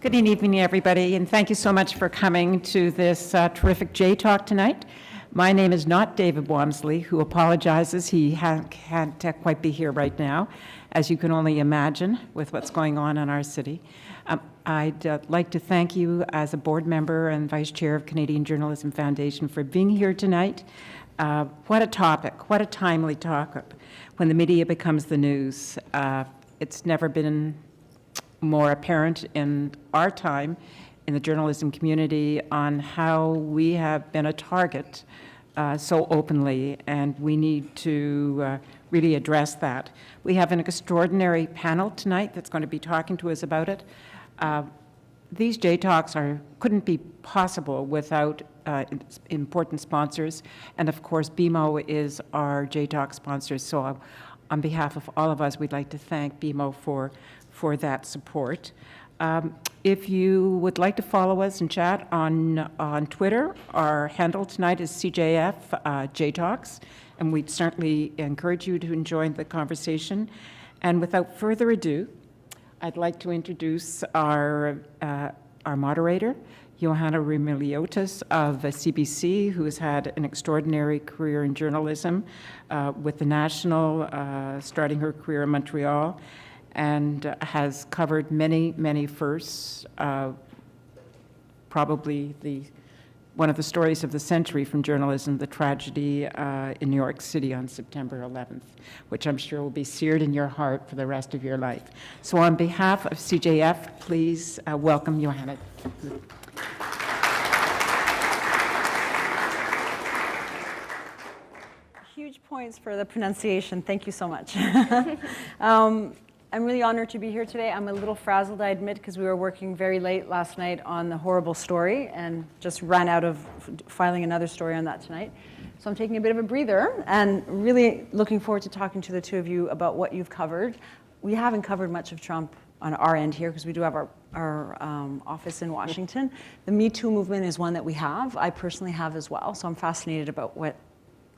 Good evening, everybody, and thank you so much for coming to this terrific J Talk tonight. My name is not David Wamsley, who apologizes. He can't quite be here right now, as you can only imagine with what's going on in our city. I'd like to thank you as a board member and vice chair of Canadian Journalism Foundation for being here tonight. What a topic, what a timely topic when the media becomes the news. It's never been more apparent in our time in the journalism community on how we have been a target so openly, and we need to really address that. We have an extraordinary panel tonight that's going to be talking to us about it. These J-Talks couldn't be possible without important sponsors, and of course BMO is our J-Talk sponsor, so on behalf of all of us, we'd like to thank BMO for that support. If you would like to follow us and chat on Twitter, our handle tonight is CJF JTalks, and we'd certainly encourage you to join the conversation. And without further ado, I'd like to introduce our moderator, Ioanna Roumeliotis of CBC, who has had an extraordinary career in journalism with The National, starting her career in Montreal, and has covered many, many firsts, probably one of the stories of the century from journalism, the tragedy in New York City on September 11th, which I'm sure will be seared in your heart for the rest of your life. So on behalf of CJF, please welcome Ioanna. Huge points for the pronunciation. Thank you so much. I'm really honored to be here today. I'm a little frazzled, I admit, because we were working very late last night on the horrible story and just ran out of filing another story on that tonight. So I'm taking a bit of a breather and really looking forward to talking to the two of you about what you've covered. We haven't covered much of Trump on our end here because we do have our office in Washington. The Me Too movement is one that we have. I personally have as well. So I'm fascinated about what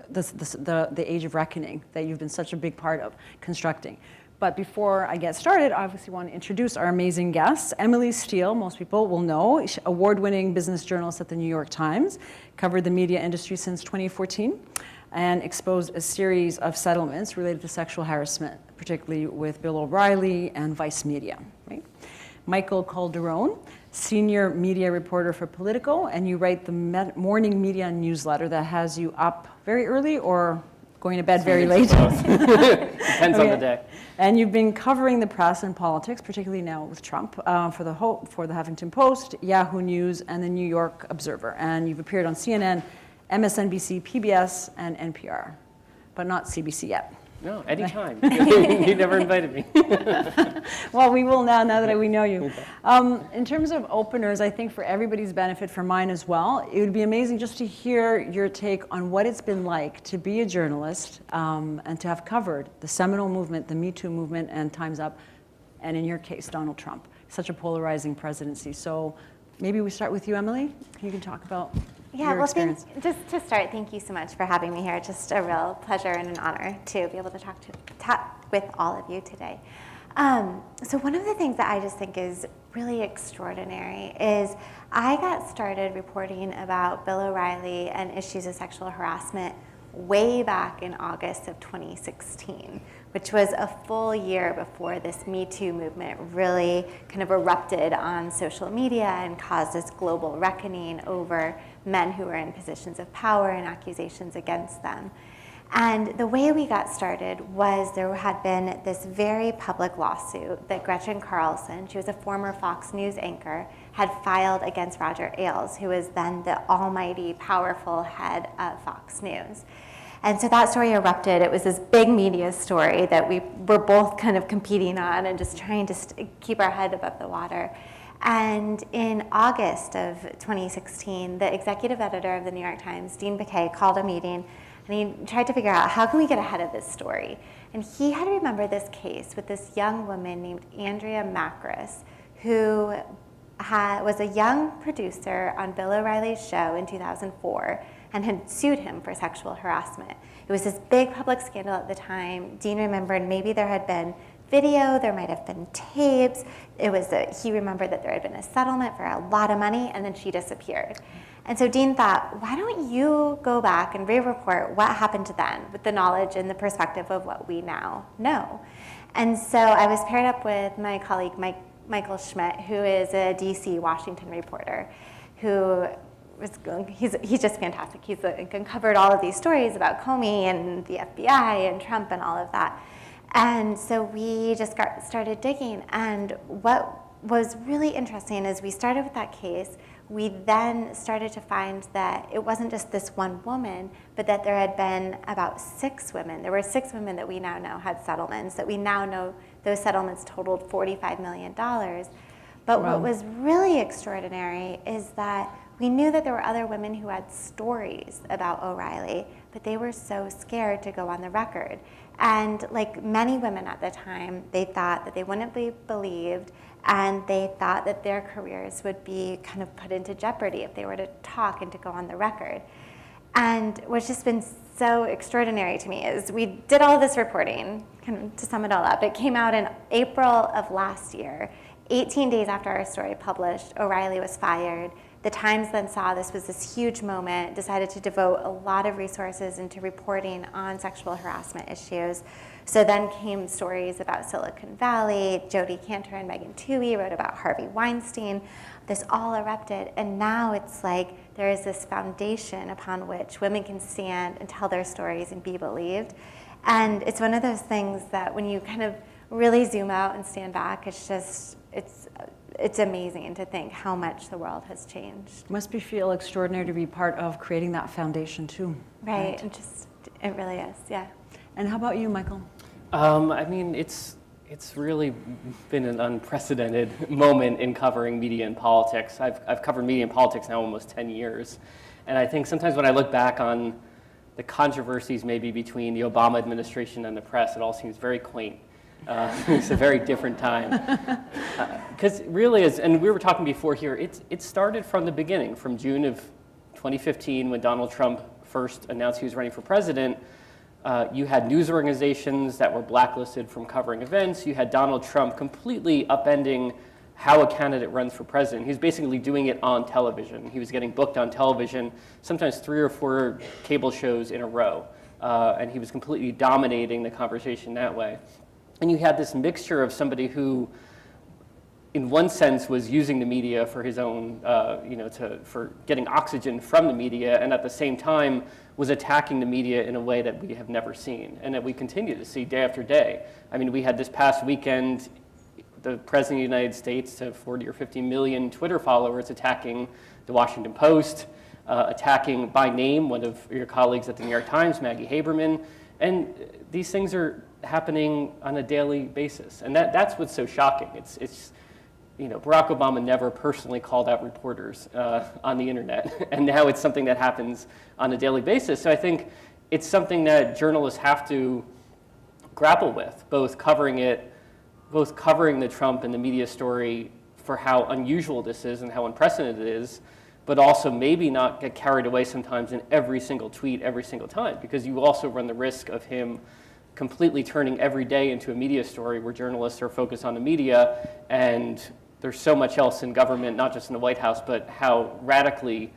the age of reckoning that you've been such a big part of constructing. But before I get started, I obviously want to introduce our amazing guests. Emily Steele, most people will know, award-winning business journalist at the New York Times, covered the media industry since 2014, and exposed a series of settlements related to sexual harassment, particularly with Bill O'Reilly and Vice Media. Right? Michael Calderone, senior media reporter for Politico, and you write the morning media newsletter that has you up very early or going to bed very late. Depends on the day. And you've been covering the press and politics, particularly now with Trump, for the Huffington Post, Yahoo News, and the New York Observer. And you've appeared on CNN, MSNBC, PBS, and NPR, but not CBC yet. No, anytime. You never invited me. Well, we will now that we know you. In terms of openers, I think for everybody's benefit, for mine as well, it would be amazing just to hear your take on what it's been like to be a journalist and to have covered the seminal movement, the Me Too movement, and Time's Up, and in your case, Donald Trump. Such a polarizing presidency. So maybe we start with you, Emily. You can talk about your experience. Just to start, thank you so much for having me here. Just a real pleasure and an honor to be able to talk with all of you today. So one of the things that I just think is really extraordinary is I got started reporting about Bill O'Reilly and issues of sexual harassment way back in August of 2016, which was a full year before this Me Too movement really kind of erupted on social media and caused this global reckoning over men who were in positions of power and accusations against them. And the way we got started was there had been this very public lawsuit that Gretchen Carlson, she was a former Fox News anchor, had filed against Roger Ailes, who was then the almighty, powerful head of Fox News. And so that story erupted. It was this big media story that we were both kind of competing on and just trying to keep our head above the water. And in August of 2016, the executive editor of the New York Times, Dean Baquet, called a meeting and he tried to figure out how can we get ahead of this story. And he had to remember this case with this young woman named Andrea Macris, who was a young producer on Bill O'Reilly's show in 2004 and had sued him for sexual harassment. It was this big public scandal at the time. Dean remembered maybe there had been video, there might have been tapes. He remembered that there had been a settlement for a lot of money, and then she disappeared. And so Dean thought, why don't you go back and re-report what happened to then with the knowledge and the perspective of what we now know? And so I was paired up with my colleague, Michael Schmidt, who is a DC Washington reporter, he's just fantastic. He's uncovered all of these stories about Comey and the FBI and Trump and all of that. And so we just started digging. And what was really interesting is we started with that case. We then started to find that it wasn't just this one woman, but that there had been about 6 women. There were 6 women that we now know had settlements, that we now know those settlements totaled $45 million. But Wow. what was really extraordinary is that we knew that there were other women who had stories about O'Reilly, but they were so scared to go on the record. And like many women at the time, they thought that they wouldn't be believed, and they thought that their careers would be kind of put into jeopardy if they were to talk and to go on the record. And what's just been so extraordinary to me is we did all this reporting, kind of to sum it all up. It came out in April of last year. 18 days after our story published, O'Reilly was fired. The Times then saw this was this huge moment, decided to devote a lot of resources into reporting on sexual harassment issues. So then came stories about Silicon Valley. Jodi Kantor and Megan Twohey wrote about Harvey Weinstein. This all erupted, and now it's like there is this foundation upon which women can stand and tell their stories and be believed. And it's one of those things that when you kind of really zoom out and stand back, it's amazing to think how much the world has changed. Must feel extraordinary to be part of creating that foundation too. Right. It really is, yeah. And how about you, Michael? I mean, it's really been an unprecedented moment in covering media and politics. I've covered media and politics now almost 10 years. And I think sometimes when I look back on the controversies maybe between the Obama administration and the press, it all seems very quaint. It's a very different time. Because really, and we were talking before here, it started from the beginning, from June of 2015 when Donald Trump first announced he was running for president. You had news organizations that were blacklisted from covering events. You had Donald Trump completely upending how a candidate runs for president. He was basically doing it on television. He was getting booked on television, sometimes 3 or 4 cable shows in a row. And he was completely dominating the conversation that way. And you had this mixture of somebody who, in one sense, was using the media for his own, for getting oxygen from the media, and at the same time was attacking the media in a way that we have never seen, and that we continue to see day after day. I mean, we had this past weekend, the President of the United States to 40 or 50 million Twitter followers attacking the Washington Post, attacking by name one of your colleagues at the New York Times, Maggie Haberman, and these things are happening on a daily basis, and that's what's so shocking. It's Barack Obama never personally called out reporters on the internet, and now it's something that happens on a daily basis. So I think it's something that journalists have to grapple with, both covering the Trump and the media story for how unusual this is and how unprecedented it is, but also maybe not get carried away sometimes in every single tweet every single time, because you also run the risk of him completely turning every day into a media story where journalists are focused on the media, and there's so much else in government, not just in the White House, but how radically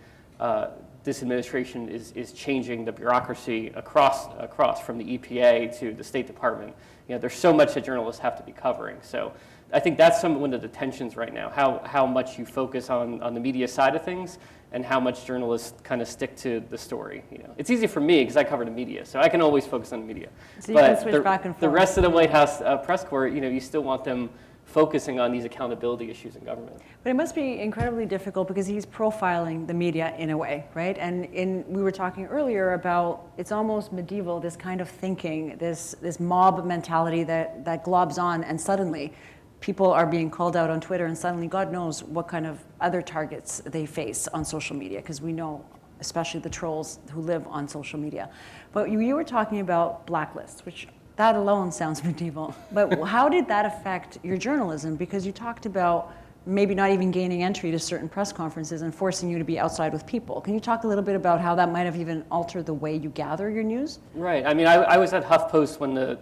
this administration is changing the bureaucracy across from the EPA to the State Department. There's so much that journalists have to be covering. So I think that's one of the tensions right now, how much you focus on the media side of things and how much journalists kind of stick to the story. It's easy for me because I cover the media, so I can always focus on the media. So you can switch back and forth. The rest of the White House press corps, you still want them focusing on these accountability issues in government. But it must be incredibly difficult because he's profiling the media in a way, right? And we were talking earlier about it's almost medieval, this kind of thinking, this mob mentality that globs on, and suddenly people are being called out on Twitter, and suddenly God knows what kind of other targets they face on social media, because we know, especially the trolls who live on social media. But you were talking about blacklists, which that alone sounds medieval. But how did that affect your journalism? Because you talked about maybe not even gaining entry to certain press conferences and forcing you to be outside with people. Can you talk a little bit about how that might have even altered the way you gather your news? Right. I mean, I was at HuffPost when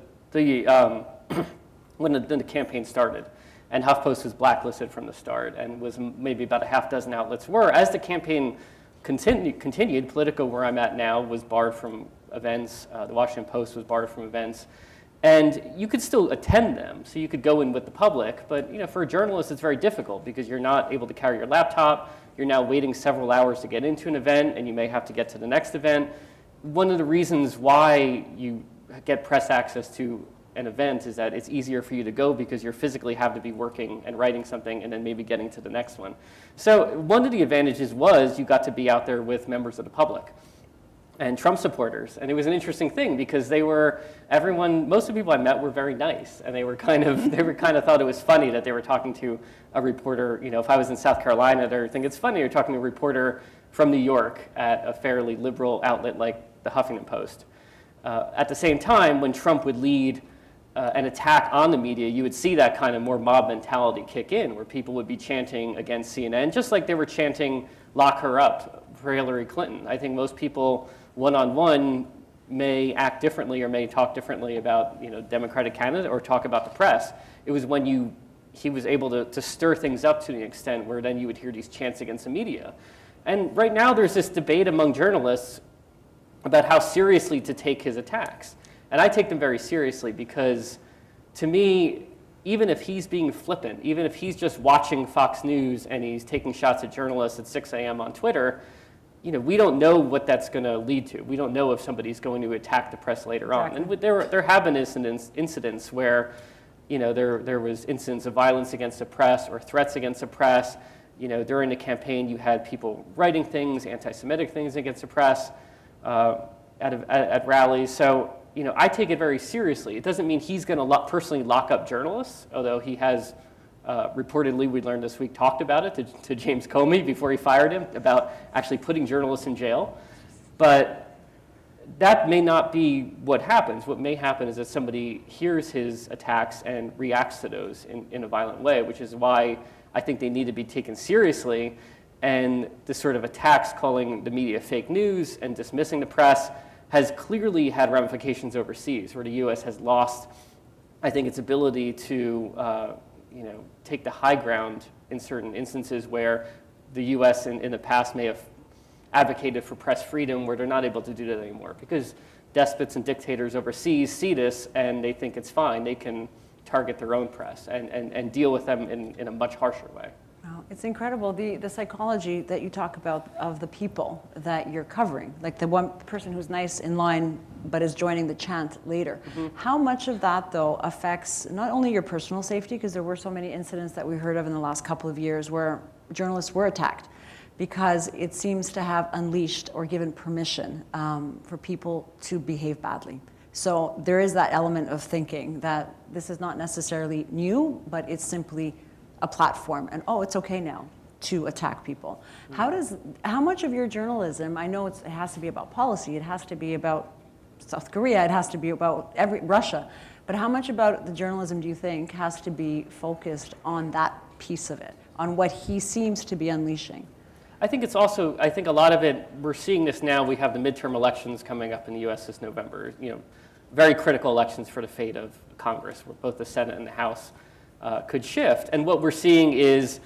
when the campaign started. And HuffPost was blacklisted from the start, and was maybe about a half dozen outlets were. As the campaign continued, Politico, where I'm at now, was barred from events. The Washington Post was barred from events. And you could still attend them, so you could go in with the public, but for a journalist it's very difficult because you're not able to carry your laptop, you're now waiting several hours to get into an event, and you may have to get to the next event. One of the reasons why you get press access to an event is that it's easier for you to go because you physically have to be working and writing something and then maybe getting to the next one. So one of the advantages was you got to be out there with members of the public and Trump supporters. And it was an interesting thing because most of the people I met were very nice, and they were kind of thought it was funny that they were talking to a reporter. If I was in South Carolina, they would think it's funny you're talking to a reporter from New York at a fairly liberal outlet like the Huffington Post. At the same time, when Trump would lead an attack on the media, you would see that kind of more mob mentality kick in, where people would be chanting against CNN, just like they were chanting "lock her up" for Hillary Clinton. I think most people one-on-one may act differently or may talk differently about Democratic candidate or talk about the press. It was when he was able to stir things up to the extent where then you would hear these chants against the media. And right now there's this debate among journalists about how seriously to take his attacks. And I take them very seriously because, to me, even if he's being flippant, even if he's just watching Fox News and he's taking shots at journalists at 6 a.m. on Twitter, we don't know what that's going to lead to. We don't know if somebody's going to attack the press later on. And there have been incidents where, there was incidents of violence against the press or threats against the press. During the campaign, you had people writing things, anti-Semitic things against the press at rallies. So, I take it very seriously. It doesn't mean he's going to personally lock up journalists, although he has reportedly, we learned this week, talked about it to James Comey before he fired him, about actually putting journalists in jail. But that may not be what happens. What may happen is that somebody hears his attacks and reacts to those in a violent way, which is why I think they need to be taken seriously. And the sort of attacks calling the media fake news and dismissing the press has clearly had ramifications overseas, where the U.S. has lost, I think, its ability to take the high ground in certain instances where the U.S. in the past may have advocated for press freedom, where they're not able to do that anymore because despots and dictators overseas see this and they think it's fine. They can target their own press and deal with them in a much harsher way. Wow, it's incredible, the psychology that you talk about of the people that you're covering, like the one person who's nice in line but is joining the chant later. Mm-hmm. How much of that, though, affects not only your personal safety, because there were so many incidents that we heard of in the last couple of years where journalists were attacked, because it seems to have unleashed or given permission for people to behave badly. So there is that element of thinking that this is not necessarily new, but it's simply a platform, and it's okay now to attack people. Mm-hmm. How much of your journalism, I know it has to be about policy, it has to be about South Korea, it has to be about Russia, but how much about the journalism do you think has to be focused on that piece of it, on what he seems to be unleashing? I think it's also, I think a lot of it, we're seeing this now, we have the midterm elections coming up in the US this November, very critical elections for the fate of Congress, where both the Senate and the House could shift. And what we're seeing is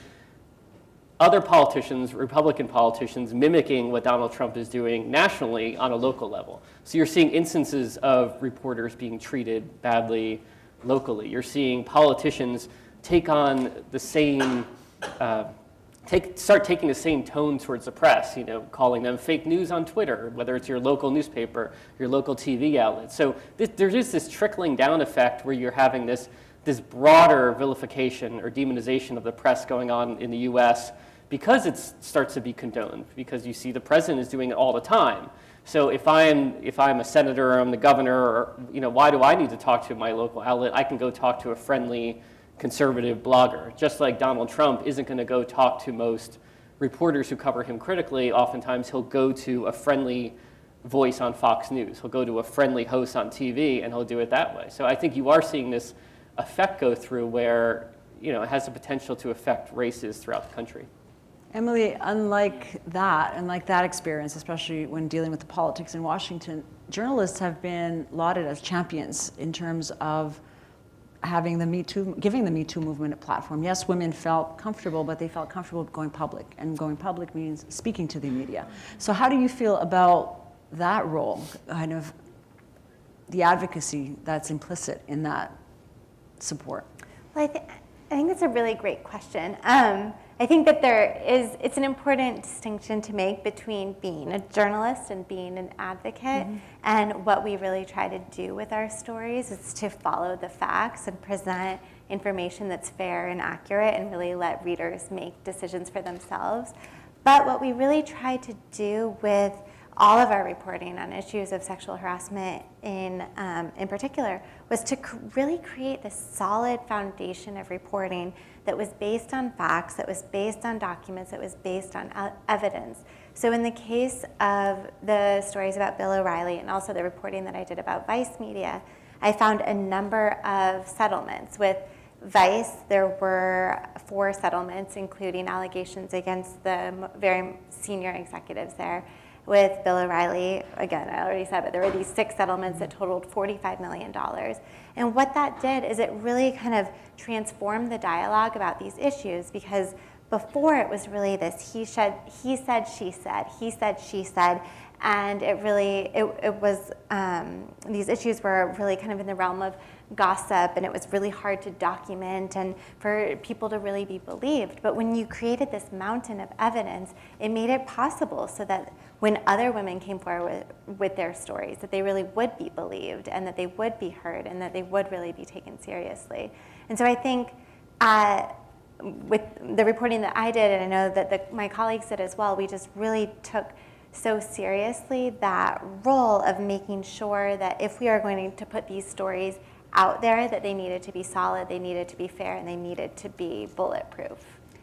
other politicians, Republican politicians, mimicking what Donald Trump is doing nationally on a local level. So you're seeing instances of reporters being treated badly locally. You're seeing politicians take on the same, start taking the same tone towards the press, calling them fake news on Twitter, whether it's your local newspaper, your local TV outlet. So there's just this trickling down effect where you're having this broader vilification or demonization of the press going on in the US because it starts to be condoned, because you see the president is doing it all the time. So if I'm a senator or I'm the governor, or why do I need to talk to my local outlet? I can go talk to a friendly conservative blogger. Just like Donald Trump isn't going to go talk to most reporters who cover him critically, oftentimes he'll go to a friendly voice on Fox News. He'll go to a friendly host on TV and he'll do it that way. So I think you are seeing this effect go through where it has the potential to affect races throughout the country. Emily, unlike that experience, especially when dealing with the politics in Washington, journalists have been lauded as champions in terms of giving the Me Too movement a platform. Yes, women felt comfortable, but they felt comfortable going public, and going public means speaking to the media. So how do you feel about that role, kind of the advocacy that's implicit in that support? Well, I think that's a really great question. I think that it's an important distinction to make between being a journalist and being an advocate. And what we really try to do with our stories is to follow the facts and present information that's fair and accurate and really let readers make decisions for themselves. But what we really try to do with all of our reporting on issues of sexual harassment in particular was to really create this solid foundation of reporting that was based on facts, that was based on documents, that was based on evidence. So in the case of the stories about Bill O'Reilly and also the reporting that I did about Vice Media, I found a number of settlements. With Vice, there were 4 settlements, including allegations against the very senior executives there. With Bill O'Reilly, again, I already said, but there were these 6 settlements that totaled $45 million. And what that did is it really kind of transformed the dialogue about these issues, because before it was really this he said, she said, she said, and it really, it was, these issues were really kind of in the realm of gossip, and it was really hard to document and for people to really be believed. But when you created this mountain of evidence, it made it possible so that when other women came forward with their stories, that they really would be believed and that they would be heard and that they would really be taken seriously. And so I think with the reporting that I did, and I know that my colleagues did as well, we just really took so seriously that role of making sure that if we are going to put these stories out there, that they needed to be solid, they needed to be fair, and they needed to be bulletproof.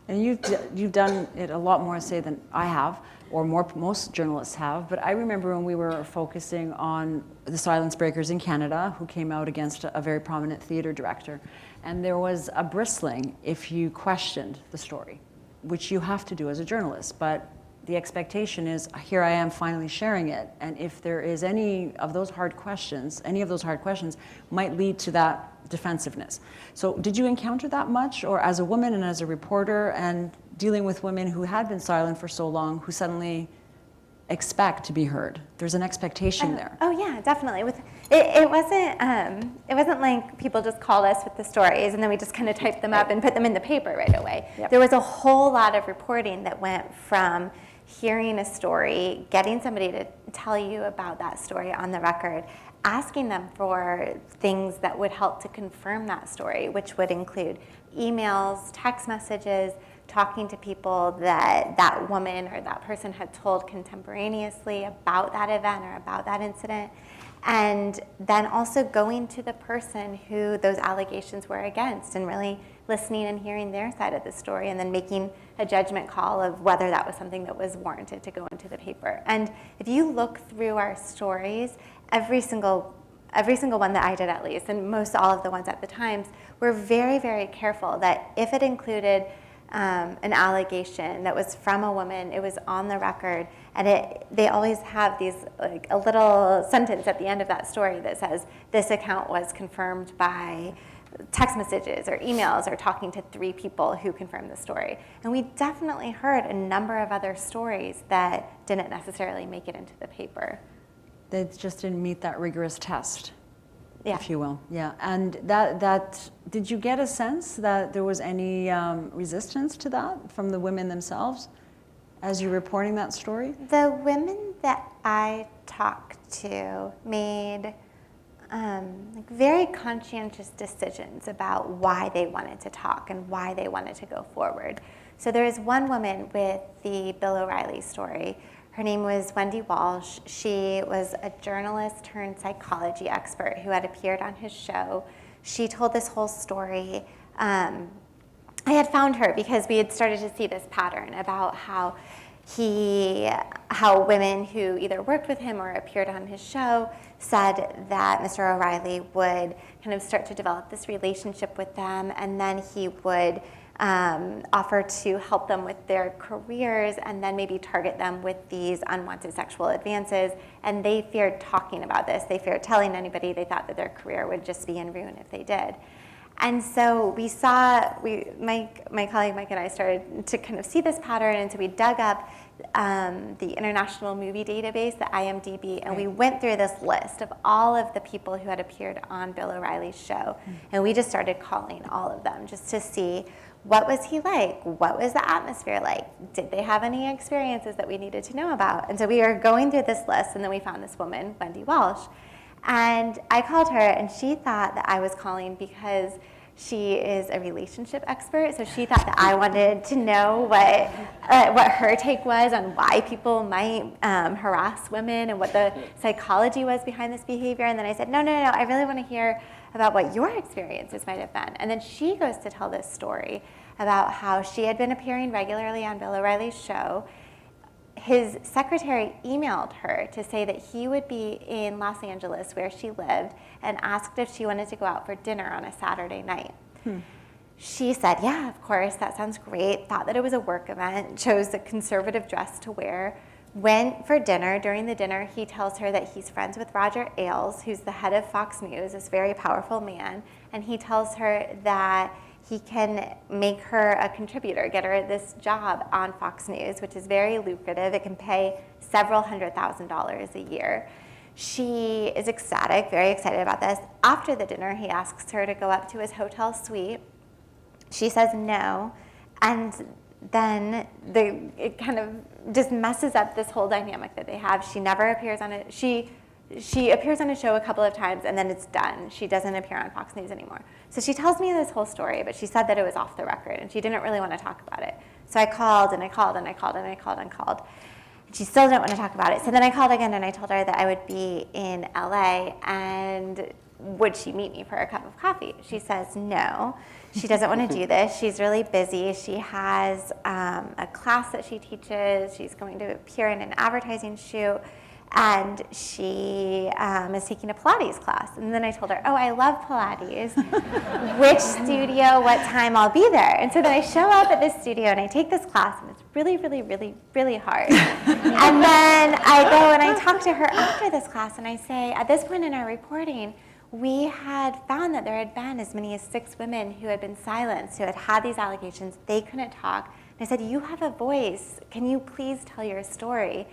And you've done it a lot more, say, than I have, or most journalists have. But I remember when we were focusing on the silence breakers in Canada, who came out against a very prominent theater director, and there was a bristling if you questioned the story, which you have to do as a journalist. But the expectation is, here I am finally sharing it, and if there is any of those hard questions might lead to that defensiveness. So did you encounter that much, or as a woman and as a reporter and dealing with women who had been silent for so long, who suddenly expect to be heard? There's an expectation there. Oh yeah, definitely. It wasn't like people just called us with the stories and then we just kind of typed them up and put them in the paper right away. Yep. There was a whole lot of reporting that went from hearing a story, getting somebody to tell you about that story on the record, asking them for things that would help to confirm that story, which would include emails, text messages, talking to people that that woman or that person had told contemporaneously about that event or about that incident, and then also going to the person who those allegations were against and really listening and hearing their side of the story, and then making a judgment call of whether that was something that was warranted to go into the paper. And if you look through our stories, every single one that I did, at least, and most all of the ones at the Times, were very, very careful that if it included an allegation that was from a woman, it was on the record, and they always have these, like, a little sentence at the end of that story that says, this account was confirmed by text messages or emails or talking to 3 people who confirmed the story. And we definitely heard a number of other stories that didn't necessarily make it into the paper. They just didn't meet that rigorous test, Yeah. if you will. Yeah. And that did you get a sense that there was any resistance to that from the women themselves as you're reporting that story? The women that I talked to made very conscientious decisions about why they wanted to talk and why they wanted to go forward. So there was one woman with the Bill O'Reilly story. Her name was Wendy Walsh. She was a journalist turned psychology expert who had appeared on his show. She told this whole story. I had found her because we had started to see this pattern about how women who either worked with him or appeared on his show said that Mr. O'Reilly would kind of start to develop this relationship with them, and then he would offer to help them with their careers and then maybe target them with these unwanted sexual advances. And they feared talking about this. They feared telling anybody. They thought that their career would just be in ruin if they did. And so we saw, my colleague Mike and I started to kind of see this pattern, and so we dug up the International Movie Database, the IMDb, and we went through this list of all of the people who had appeared on Bill O'Reilly's show. And we just started calling all of them just to see, what was he like? What was the atmosphere like? Did they have any experiences that we needed to know about? And so we were going through this list, and then we found this woman, Wendy Walsh. And I called her, and she thought that I was calling because she is a relationship expert, so she thought that I wanted to know what her take was on why people might harass women and what the psychology was behind this behavior. And then I said, no, I really want to hear about what your experiences might have been. And then she goes to tell this story about how she had been appearing regularly on Bill O'Reilly's show. His secretary emailed her to say that he would be in Los Angeles, where she lived, and asked if she wanted to go out for dinner on a Saturday night. She said, yeah, of course, that sounds great, thought that it was a work event, chose a conservative dress to wear, went for dinner. During the dinner, he tells her that he's friends with Roger Ailes, who's the head of Fox News, this very powerful man, and he tells her that he can make her a contributor, get her this job on Fox News, which is very lucrative. It can pay several $100,000s a year. She is ecstatic, very excited about this. After the dinner, he asks her to go up to his hotel suite. She says no, and then it kind of just messes up this whole dynamic that they have. She never appears on it. She appears on a show a couple of times, and then it's done. She doesn't appear on Fox News anymore. So she tells me this whole story, but she said that it was off the record, and she didn't really want to talk about it. So I called, and I called, and I called, and I called, and called. She still didn't want to talk about it. So then I called again, and I told her that I would be in LA, and would she meet me for a cup of coffee? She says no. She doesn't want to do this. She's really busy. She has a class that she teaches. She's going to appear in an advertising shoot. And she is taking a Pilates class. And then I told her, oh, I love Pilates. Which studio, what time, I'll be there. And so then I show up at this studio and I take this class, and it's really, really, really, really hard. And then I go and I talk to her after this class, and I say, at this point in our reporting, we had found that there had been as many as 6 women who had been silenced, who had had these allegations. They couldn't talk. And I said, you have a voice. Can you please tell your story?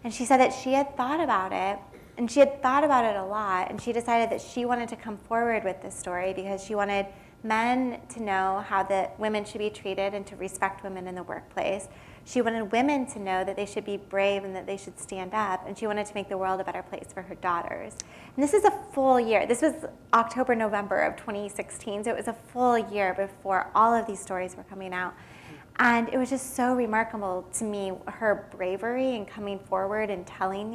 And she said that she had thought about it, and she had thought about it a lot, and she decided that she wanted to come forward with this story because she wanted men to know how that women should be treated and to respect women in the workplace. She wanted women to know that they should be brave and that they should stand up, and she wanted to make the world a better place for her daughters. And this is a full year. This was October, November of 2016, so it was a full year before all of these stories were coming out. And it was just so remarkable to me, her bravery in coming forward and telling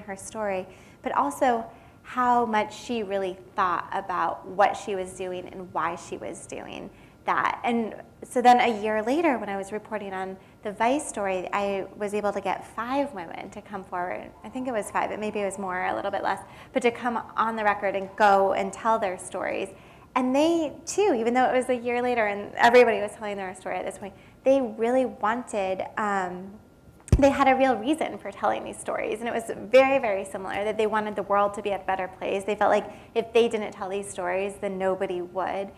her story, but also how much she really thought about what she was doing and why she was doing that. And so then a year later, when I was reporting on the Vice story, I was able to get 5 women to come forward. I think it was 5, maybe it was more, a little bit less, but to come on the record and go and tell their stories. And they, too, even though it was a year later and everybody was telling their story at this point, they really wanted, they had a real reason for telling these stories. And it was very, very similar, that they wanted the world to be a better place. They felt like if they didn't tell these stories, then nobody would.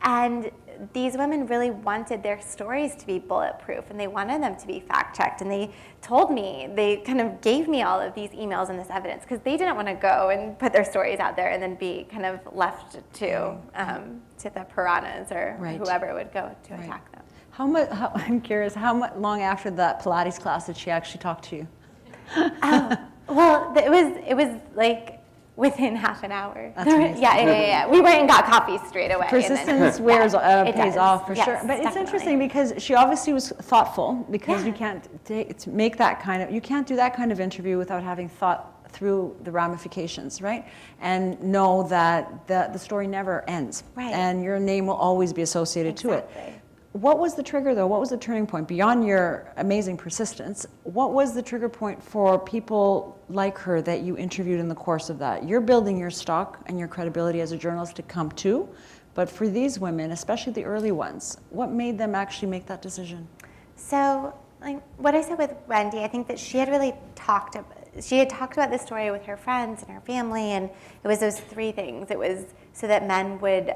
And these women really wanted their stories to be bulletproof, and they wanted them to be fact-checked. And they told me, they kind of gave me all of these emails and this evidence, because they didn't want to go and put their stories out there and then be kind of left to the piranhas or whoever would go to attack them. I'm curious, how long after that Pilates class did she actually talk to you? Well, it was like within half an hour. That's amazing. Yeah. We went and got coffee straight away. Persistence pays off for sure. But it's definitely interesting because she obviously was thoughtful, because you can't make that kind of, you can't do that kind of interview without having thought through the ramifications, right? And know that the story never ends. Right. And your name will always be associated to it. What was the trigger, though? What was the turning point? Beyond your amazing persistence, what was the trigger point for people like her that you interviewed in the course of that? You're building your stock and your credibility as a journalist to come to, but for these women, especially the early ones, what made them actually make that decision? So, like what I said with Wendy, I think that she had really talked about, she had talked about this story with her friends and her family, and it was those three things. It was so that men would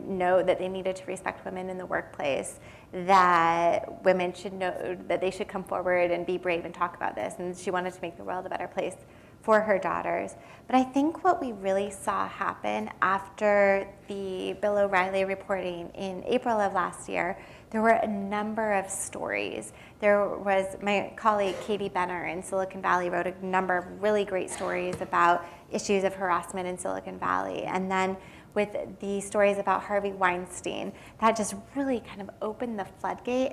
know that they needed to respect women in the workplace, that women should know that they should come forward and be brave and talk about this, and she wanted to make the world a better place for her daughters. But I think what we really saw happen after the Bill O'Reilly reporting in April of last year, there were a number of stories. There was my colleague Katie Benner in Silicon Valley wrote a number of really great stories about issues of harassment in Silicon Valley. And then with the stories about Harvey Weinstein, that just really kind of opened the floodgate,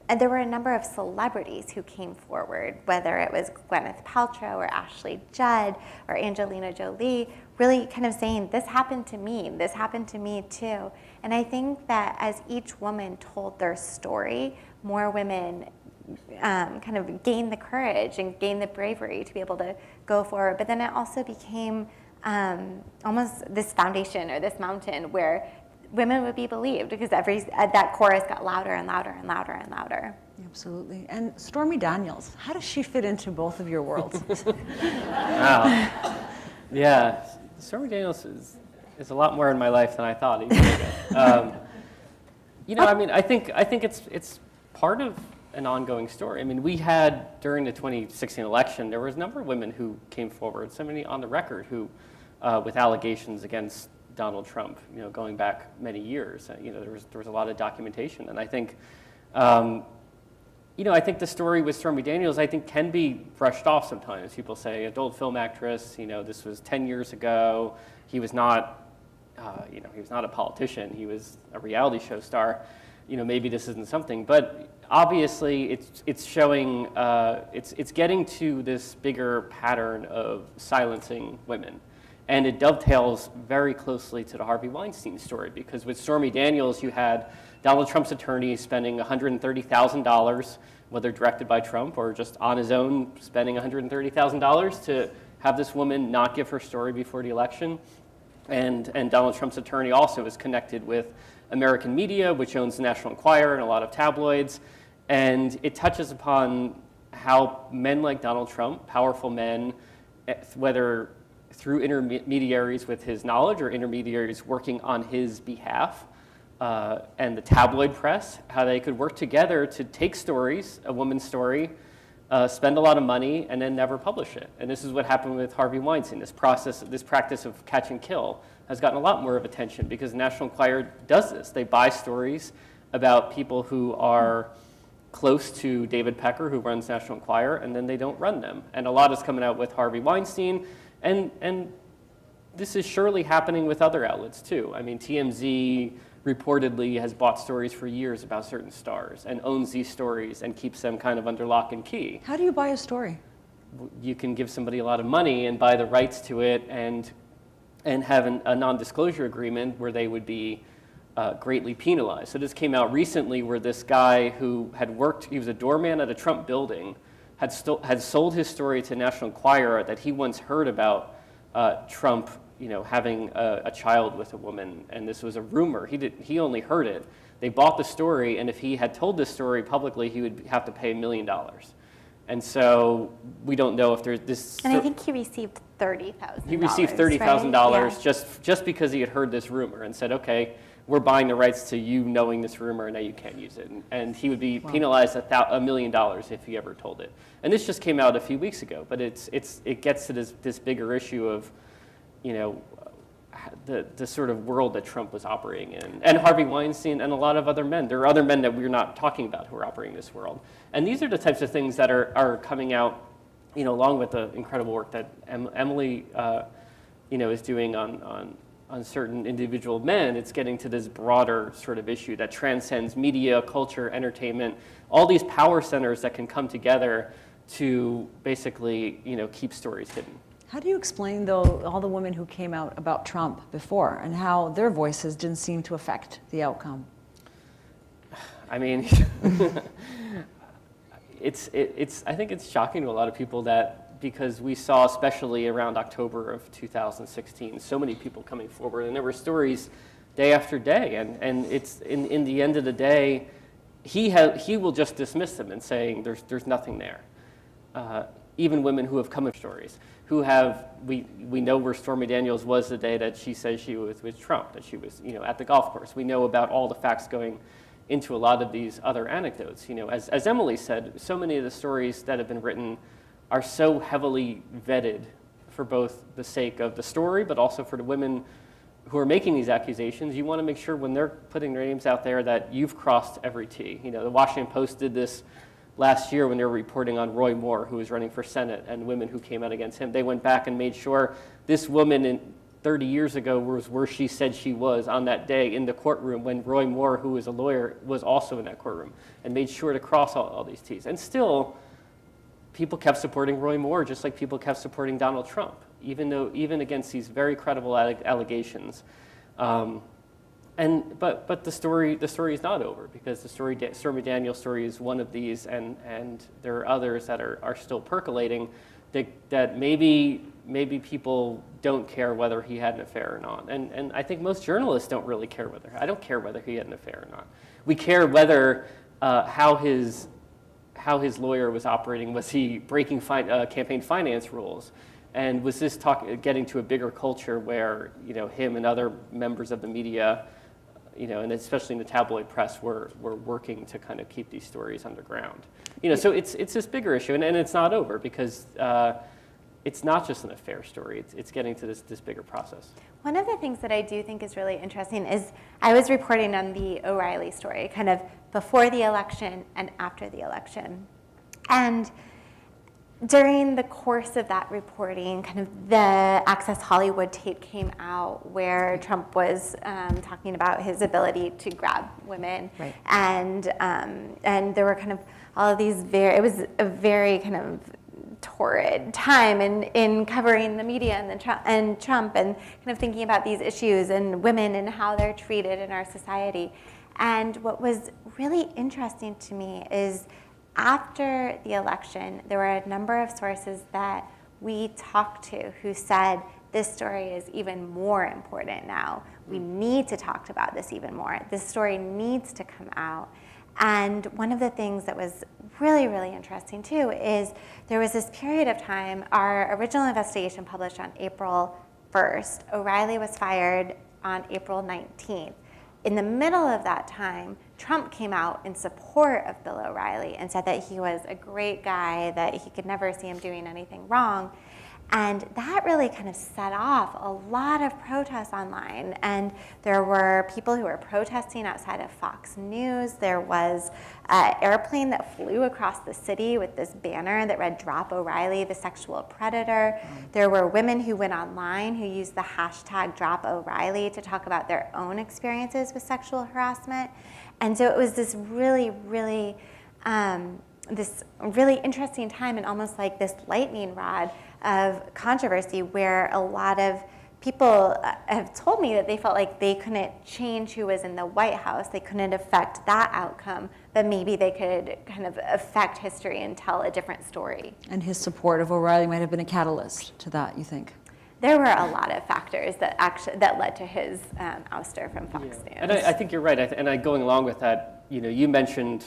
and there were a number of celebrities who came forward, whether it was Gwyneth Paltrow or Ashley Judd or Angelina Jolie, really kind of saying, this happened to me too. And I think that as each woman told their story, more women kind of gained the courage and gained the bravery to be able to go forward. But then it also became almost this foundation or this mountain where women would be believed, because that chorus got louder and louder and louder and louder. Absolutely. And Stormy Daniels, how does she fit into both of your worlds? Wow. Yeah, Stormy Daniels is a lot more in my life than I thought. I mean, I think it's part of an ongoing story. I mean, we had, during the 2016 election, there was a number of women who came forward, somebody on the record who, with allegations against Donald Trump, going back many years. There was a lot of documentation, and I think, I think the story with Stormy Daniels, I think, can be brushed off sometimes. People say adult film actress. This was 10 years ago. He was not, he was not a politician. He was a reality show star. Maybe this isn't something, but obviously it's showing, it's getting to this bigger pattern of silencing women. And it dovetails very closely to the Harvey Weinstein story, because with Stormy Daniels, you had Donald Trump's attorney spending $130,000, whether directed by Trump or just on his own, spending $130,000 to have this woman not give her story before the election. And Donald Trump's attorney also is connected with American media, which owns the National Enquirer and a lot of tabloids. And it touches upon how men like Donald Trump, powerful men, whether through intermediaries with his knowledge or intermediaries working on his behalf, and the tabloid press, how they could work together to take stories, a woman's story, spend a lot of money, and then never publish it. And this is what happened with Harvey Weinstein. This practice of catch and kill has gotten a lot more of attention because the National Enquirer does this. They buy stories about people who are close to David Pecker, who runs National Enquirer, and then they don't run them. And a lot is coming out with Harvey Weinstein. And this is surely happening with other outlets too. I mean, TMZ reportedly has bought stories for years about certain stars and owns these stories and keeps them kind of under lock and key. How do you buy a story? You can give somebody a lot of money and buy the rights to it and have a non-disclosure agreement where they would be greatly penalized. So this came out recently where this guy who had worked, he was a doorman at a Trump building, had sold his story to National Enquirer that he once heard about Trump, having a child with a woman, and this was a rumor. He only heard it. They bought the story, and if he had told this story publicly, he would have to pay $1 million. And so we don't know if there's this. And I think he received $30,000. He received $30,000 right? just because he had heard this rumor and said, okay, we're buying the rights to you knowing this rumor, and now you can't use it. And he would be penalized $1 million if he ever told it. And this just came out a few weeks ago, but it gets to this bigger issue of, the sort of world that Trump was operating in, and Harvey Weinstein and a lot of other men. There are other men that we're not talking about who are operating in this world. And these are the types of things that are coming out, along with the incredible work that Emily, is doing on certain individual men. It's getting to this broader sort of issue that transcends media, culture, entertainment, all these power centers that can come together to basically, keep stories hidden. How do you explain, though, all the women who came out about Trump before and how their voices didn't seem to affect the outcome? I mean, I think it's shocking to a lot of people that, because we saw, especially around October of 2016, so many people coming forward, and there were stories day after day, and it's in the end of the day, he will just dismiss them and saying there's nothing there. even women who have come of stories, who have, we know where Stormy Daniels was the day that she says she was with Trump, that she was, at the golf course. We know about all the facts going into a lot of these other anecdotes. As Emily said, so many of the stories that have been written are so heavily vetted for both the sake of the story, but also for the women who are making these accusations. You want to make sure when they're putting their names out there that you've crossed every T. The Washington Post did this last year when they were reporting on Roy Moore, who was running for Senate, and women who came out against him. They went back and made sure this woman 30 years ago was where she said she was on that day in the courtroom when Roy Moore, who was a lawyer, was also in that courtroom, and made sure to cross all these T's. And still, people kept supporting Roy Moore just like people kept supporting Donald Trump, even against these very credible allegations. But the story is not over, because the Stormy Daniels story is one of these, and there are others that are still percolating that maybe people don't care whether he had an affair or not. And I think most journalists don't really care I don't care whether he had an affair or not. We care whether how his lawyer was operating. Was he breaking campaign finance rules? And was this getting to a bigger culture where him and other members of the media, and especially in the tabloid press, were working to kind of keep these stories underground. So it's this bigger issue, and it's not over, because it's not just an affair story. It's getting to this bigger process. One of the things that I do think is really interesting is I was reporting on the O'Reilly story, kind of before the election and after the election. And during the course of that reporting, kind of the Access Hollywood tape came out where Trump was talking about his ability to grab women. Right. And there were kind of all of these it was a very kind of torrid time in covering the media and Trump and kind of thinking about these issues and women and how they're treated in our society. And what was really interesting to me is after the election, there were a number of sources that we talked to who said, this story is even more important now. We need to talk about this even more. This story needs to come out. And one of the things that was really, really interesting too is there was this period of time, our original investigation published on April 1st. O'Reilly was fired on April 19th. In the middle of that time, Trump came out in support of Bill O'Reilly and said that he was a great guy, that he could never see him doing anything wrong. And that really kind of set off a lot of protests online. And there were people who were protesting outside of Fox News. There was an airplane that flew across the city with this banner that read, "Drop O'Reilly, the sexual predator." There were women who went online who used the hashtag Drop O'Reilly to talk about their own experiences with sexual harassment. And so it was this really, really, this really interesting time, and almost like this lightning rod of controversy, where a lot of people have told me that they felt like they couldn't change who was in the White House, they couldn't affect that outcome, but maybe they could kind of affect history and tell a different story. And his support of O'Reilly might have been a catalyst to that, you think? There were a lot of factors that led to his ouster from Fox News. And I think you're right. Going along with that, you mentioned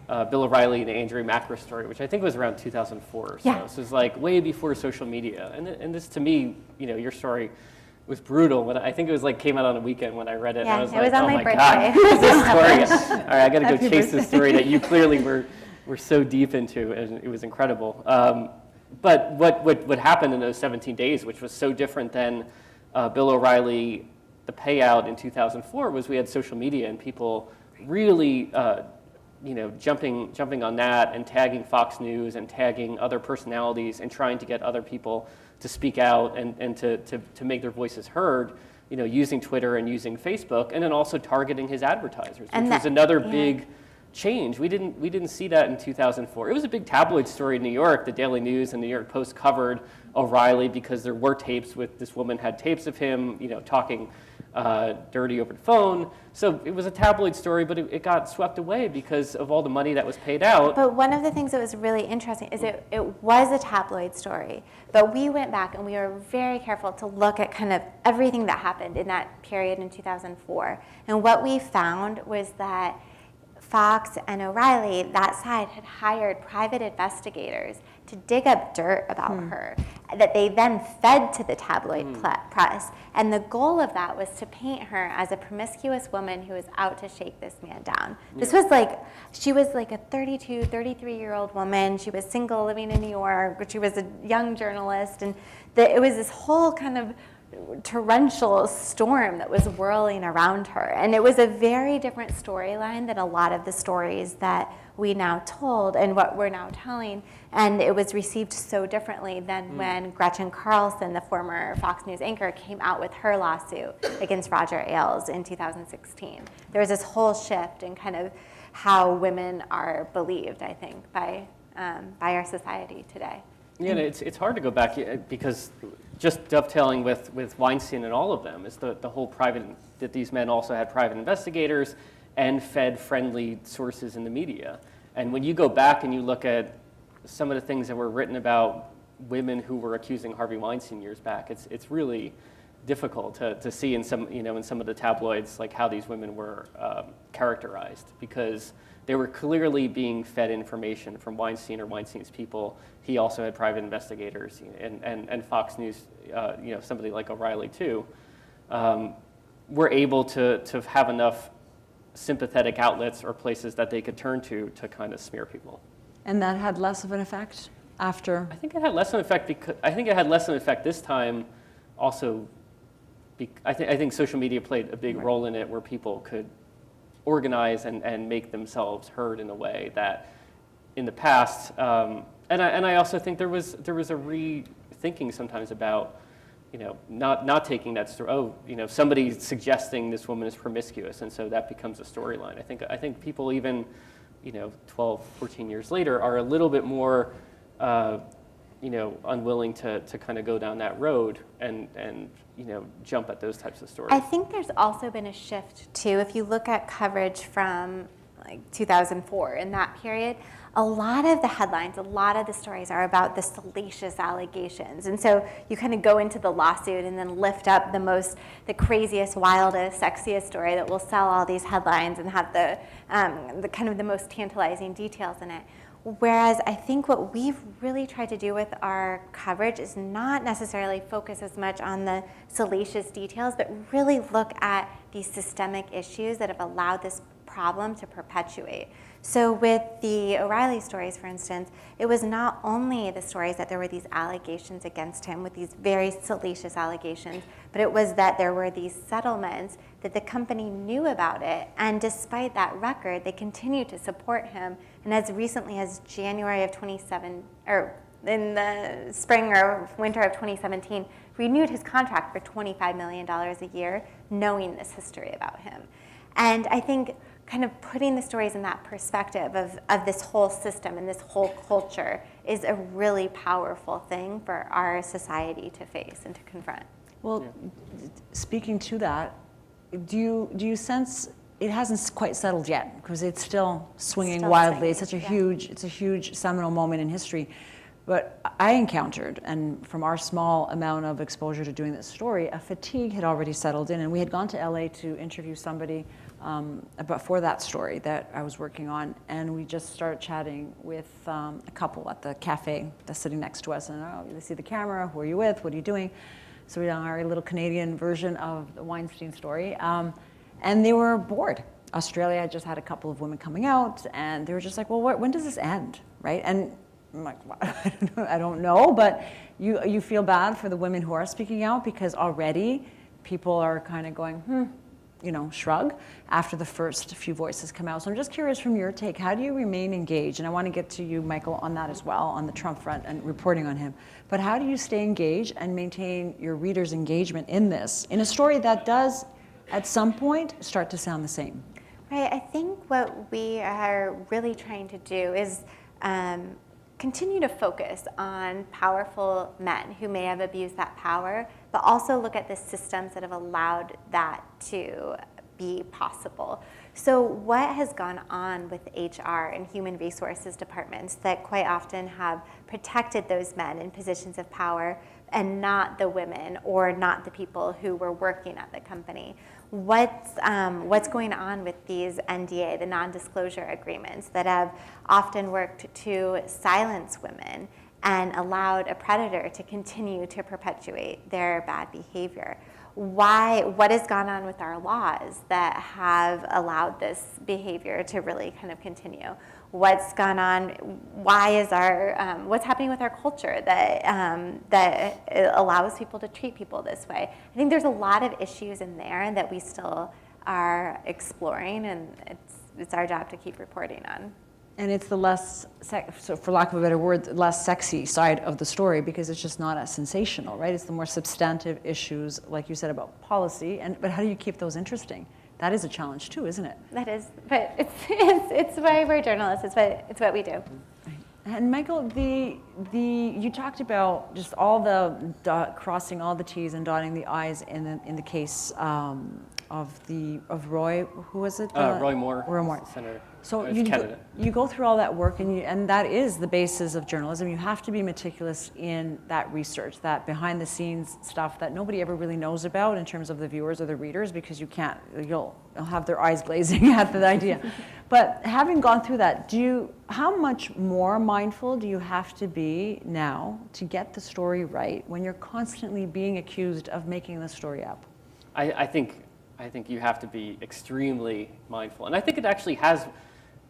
Bill O'Reilly and the Andrea Mackler story, which I think was around 2004 or so. Yeah. So it's like way before social media. And this, to me, your story was brutal. I think it was like came out on a weekend when I read it. Yeah, and I was it like, was on oh my my birthday. God, who's this story? All right, I got to go Happy chase this birthday. story that you clearly were so deep into, and it was incredible. But what happened in those 17 days, which was so different than Bill O'Reilly, the payout in 2004, was we had social media and people really jumping on that and tagging Fox News and tagging other personalities and trying to get other people to speak out and to make their voices heard, using Twitter and using Facebook, and then also targeting his advertisers, which was another big change. We didn't see that in 2004. It was a big tabloid story in New York. The Daily News and the New York Post covered O'Reilly because there were tapes with this woman had tapes of him, talking dirty over the phone. So it was a tabloid story, but it got swept away because of all the money that was paid out. But one of the things that was really interesting is it was a tabloid story, but we went back and we were very careful to look at kind of everything that happened in that period in 2004. And what we found was that Fox and O'Reilly, that side, had hired private investigators to dig up dirt about her that they then fed to the tabloid press. And the goal of that was to paint her as a promiscuous woman who was out to shake this man down. This was like, she was like a 32, 33-year-old woman. She was single, living in New York. She was a young journalist. And it was this whole kind of torrential storm that was whirling around her. And it was a very different storyline than a lot of the stories that we now told and what we're now telling. And it was received so differently than when Gretchen Carlson, the former Fox News anchor, came out with her lawsuit against Roger Ailes in 2016. There was this whole shift in kind of how women are believed, I think, by our society today. Yeah, and it's hard to go back because just dovetailing with Weinstein and all of them is the whole that these men also had private investigators and fed friendly sources in the media. And when you go back and you look at some of the things that were written about women who were accusing Harvey Weinstein years back, it's really difficult to see in some of the tabloids like how these women were characterized, because they were clearly being fed information from Weinstein or Weinstein's people. He also had private investigators, and Fox News, somebody like O'Reilly too, were able to have enough sympathetic outlets or places that they could turn to kind of smear people. And that had less of an effect after? I think it had less of an effect because I think it had less of an effect this time. Also, I think social media played a big role in it, where people could organize and make themselves heard in a way that in the past, and I also think there was a rethinking sometimes about, not taking that story. Somebody suggesting this woman is promiscuous, and so that becomes a storyline. I think people even, 12, 14 years later are a little bit more, unwilling to kind of go down that road and jump at those types of stories. I think there's also been a shift too. If you look at coverage from like 2004, in that period, a lot of the headlines, a lot of the stories are about the salacious allegations. And so you kind of go into the lawsuit and then lift up the craziest, wildest, sexiest story that will sell all these headlines and have the kind of the most tantalizing details in it. Whereas I think what we've really tried to do with our coverage is not necessarily focus as much on the salacious details, but really look at these systemic issues that have allowed this problem to perpetuate. So with the O'Reilly stories, for instance, it was not only the stories that there were these allegations against him with these very salacious allegations, but it was that there were these settlements that the company knew about it, and despite that record, they continued to support him. And as recently as January of 27, or in the spring or winter of 2017, renewed his contract for $25 million a year, knowing this history about him. And I think kind of putting the stories in that perspective of this whole system and this whole culture is a really powerful thing for our society to face and to confront. Well, speaking to that, do you sense it hasn't quite settled yet, because it's still swinging wildly? It's such a huge seminal moment in history. But I encountered, and from our small amount of exposure to doing this story, a fatigue had already settled in, and we had gone to LA to interview somebody for that story that I was working on, and we just started chatting with a couple at the cafe that's sitting next to us, and they see the camera, who are you with, what are you doing? So we did our little Canadian version of the Weinstein story, and they were bored. Australia had just had a couple of women coming out, and they were just like, well, when does this end, right? And I'm like, well, I don't know, but you feel bad for the women who are speaking out, because already people are kind of going, shrug after the first few voices come out. So I'm just curious from your take, how do you remain engaged? And I want to get to you, Michael, on that as well, on the Trump front and reporting on him. But how do you stay engaged and maintain your readers' engagement in this, in a story that does, at some point, start to sound the same? Right, I think what we are really trying to do is continue to focus on powerful men who may have abused that power, but also look at the systems that have allowed that to be possible. So what has gone on with HR and human resources departments that quite often have protected those men in positions of power and not the women or not the people who were working at the company? What's going on with these NDA, the non-disclosure agreements, that have often worked to silence women and allowed a predator to continue to perpetuate their bad behavior. What has gone on with our laws that have allowed this behavior to really kind of continue? What's gone on? Why is what's happening with our culture that allows people to treat people this way? I think there's a lot of issues in there that we still are exploring, and it's our job to keep reporting on. And it's the less, so for lack of a better word, less sexy side of the story, because it's just not as sensational, right? It's the more substantive issues, like you said, about policy. But how do you keep those interesting? That is a challenge too, isn't it? That is, but it's why we're journalists. It's what we do. And Michael, you talked about just all the crossing all the T's and dotting the I's in the case of Roy, who was it? Roy Moore. Roy Moore. Senator. So you go through all that work, and that is the basis of journalism. You have to be meticulous in that research, that behind the scenes stuff that nobody ever really knows about in terms of the viewers or the readers, because you'll have their eyes glazing at the idea. But having gone through that, how much more mindful do you have to be now to get the story right when you're constantly being accused of making the story up? I think you have to be extremely mindful, and I think it actually has.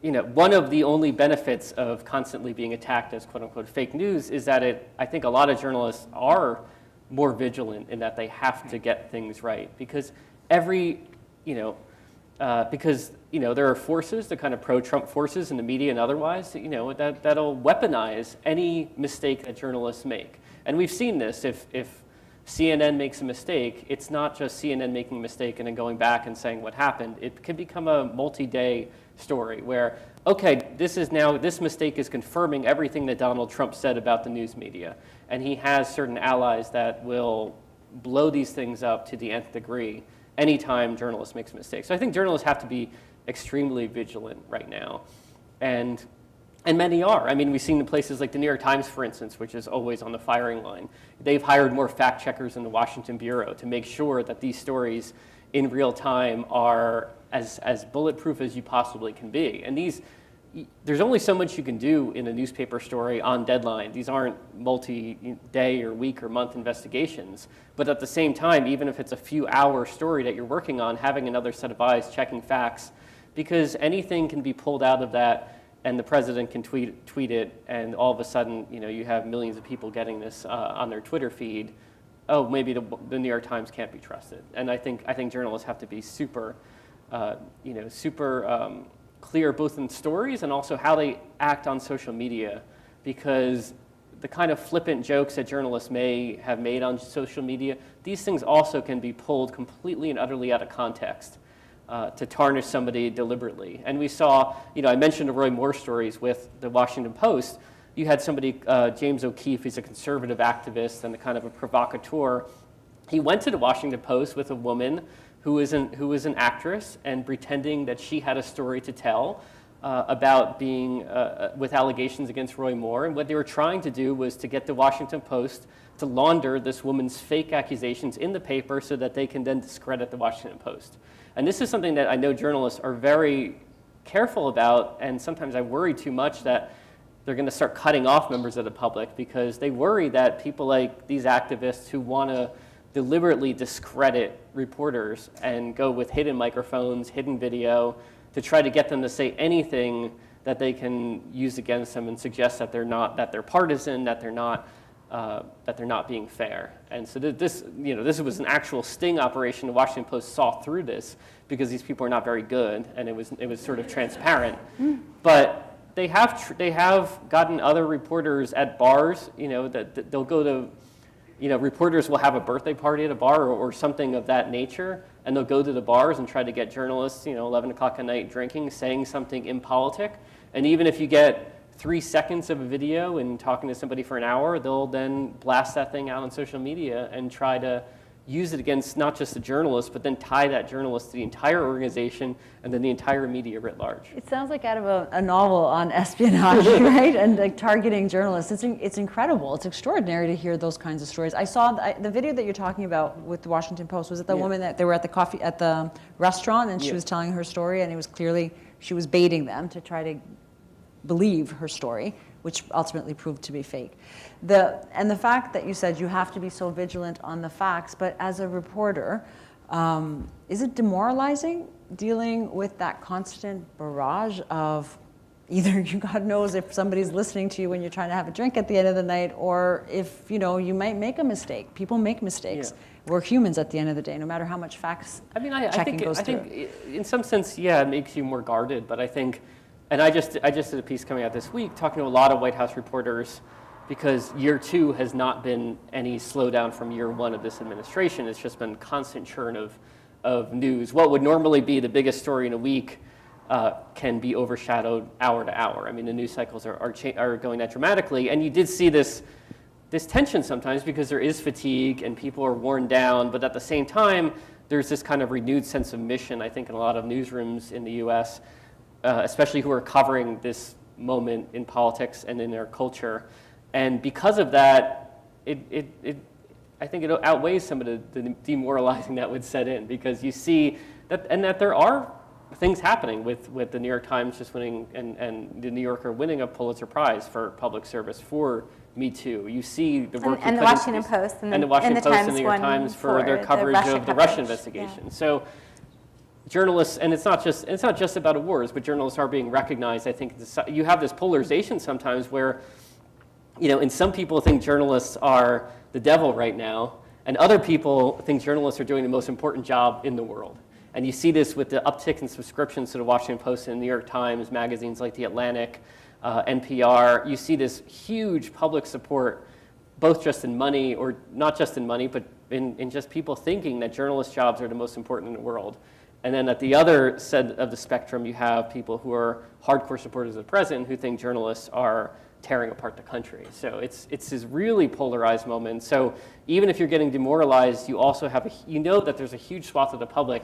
One of the only benefits of constantly being attacked as "quote unquote" fake news is that I think a lot of journalists are more vigilant in that they have to get things right, because there are forces, the kind of pro-Trump forces in the media and otherwise, that'll weaponize any mistake that journalists make. And we've seen this. If CNN makes a mistake, it's not just CNN making a mistake and then going back and saying what happened. It can become a multi-day story where, okay, this mistake is confirming everything that Donald Trump said about the news media. And he has certain allies that will blow these things up to the nth degree anytime journalists make a mistake. So I think journalists have to be extremely vigilant right now. And many are. I mean, we've seen in places like the New York Times, for instance, which is always on the firing line. They've hired more fact checkers in the Washington Bureau to make sure that these stories in real time are as bulletproof as you possibly can be. And there's only so much you can do in a newspaper story on deadline. These aren't multi-day or week or month investigations. But at the same time, even if it's a few hour story that you're working on, having another set of eyes checking facts, because anything can be pulled out of that, and the president can tweet it, and all of a sudden, you have millions of people getting this on their Twitter feed. Oh, maybe the New York Times can't be trusted. And I think journalists have to be super clear both in stories and also how they act on social media, because the kind of flippant jokes that journalists may have made on social media, these things also can be pulled completely and utterly out of context to tarnish somebody deliberately. And we saw, I mentioned the Roy Moore stories with the Washington Post. You had somebody, James O'Keefe, he's a conservative activist and a kind of a provocateur. He went to the Washington Post with a woman who was an actress and pretending that she had a story to tell about being with allegations against Roy Moore. And what they were trying to do was to get the Washington Post to launder this woman's fake accusations in the paper so that they can then discredit the Washington Post. And this is something that I know journalists are very careful about, and sometimes I worry too much that they're going to start cutting off members of the public because they worry that people like these activists who want to deliberately discredit reporters and go with hidden microphones, hidden video, to try to get them to say anything that they can use against them and suggest that they're partisan, that they're not being fair. And so this was an actual sting operation. The Washington Post saw through this because these people are not very good, and it was sort of transparent. But they have gotten other reporters at bars, that they'll go to. Reporters will have a birthday party at a bar or something of that nature, and they'll go to the bars and try to get journalists, 11 o'clock at night drinking, saying something impolitic. And even if you get 3 seconds of a video and talking to somebody for an hour, they'll then blast that thing out on social media and try to use it against not just the journalist, but then tie that journalist to the entire organization and then the entire media writ large. It sounds like out of a novel on espionage, right? And like targeting journalists. It's incredible. It's extraordinary to hear those kinds of stories. I saw the video that you're talking about with the Washington Post. Was it the woman that they were at the restaurant and she was telling her story, and it was clearly she was baiting them to try to believe her story. which ultimately proved to be fake. And the fact that you said you have to be so vigilant on the facts, but as a reporter, is it demoralizing dealing with that constant barrage of either God knows if somebody's listening to you when you're trying to have a drink at the end of the night, or if you might make a mistake. People make mistakes. Yeah. We're humans at the end of the day, no matter how much facts checking goes through. I think in some sense, yeah, it makes you more guarded. But I think, and I just did a piece coming out this week talking to a lot of White House reporters, because year 2 has not been any slowdown from year 1 of this administration. It's just been constant churn of news. What would normally be the biggest story in a week can be overshadowed hour to hour. I mean, the news cycles are going that dramatically, and you did see this tension sometimes because there is fatigue and people are worn down, but at the same time, there's this kind of renewed sense of mission, I think, in a lot of newsrooms in the U.S., especially who are covering this moment in politics and in their culture. And because of that, I think it outweighs some of the demoralizing that would set in, because you see that there are things happening with the New York Times just winning and the New Yorker winning a Pulitzer Prize for public service for Me Too. You see the work and the Washington Post and the Washington Post and the New York won Times for their the coverage Russia of the Russian coverage. investigation. Yeah. So journalists, and it's not just about awards, but journalists are being recognized. I think you have this polarization sometimes where, and some people think journalists are the devil right now, and other people think journalists are doing the most important job in the world. And you see this with the uptick in subscriptions to the Washington Post and the New York Times, magazines like The Atlantic, NPR. You see this huge public support, both just in money, or not just in money, but in just people thinking that journalist jobs are the most important in the world. And then at the other side of the spectrum, you have people who are hardcore supporters of the president who think journalists are tearing apart the country. So it's this really polarized moment. So even if you're getting demoralized, you also have that there's a huge swath of the public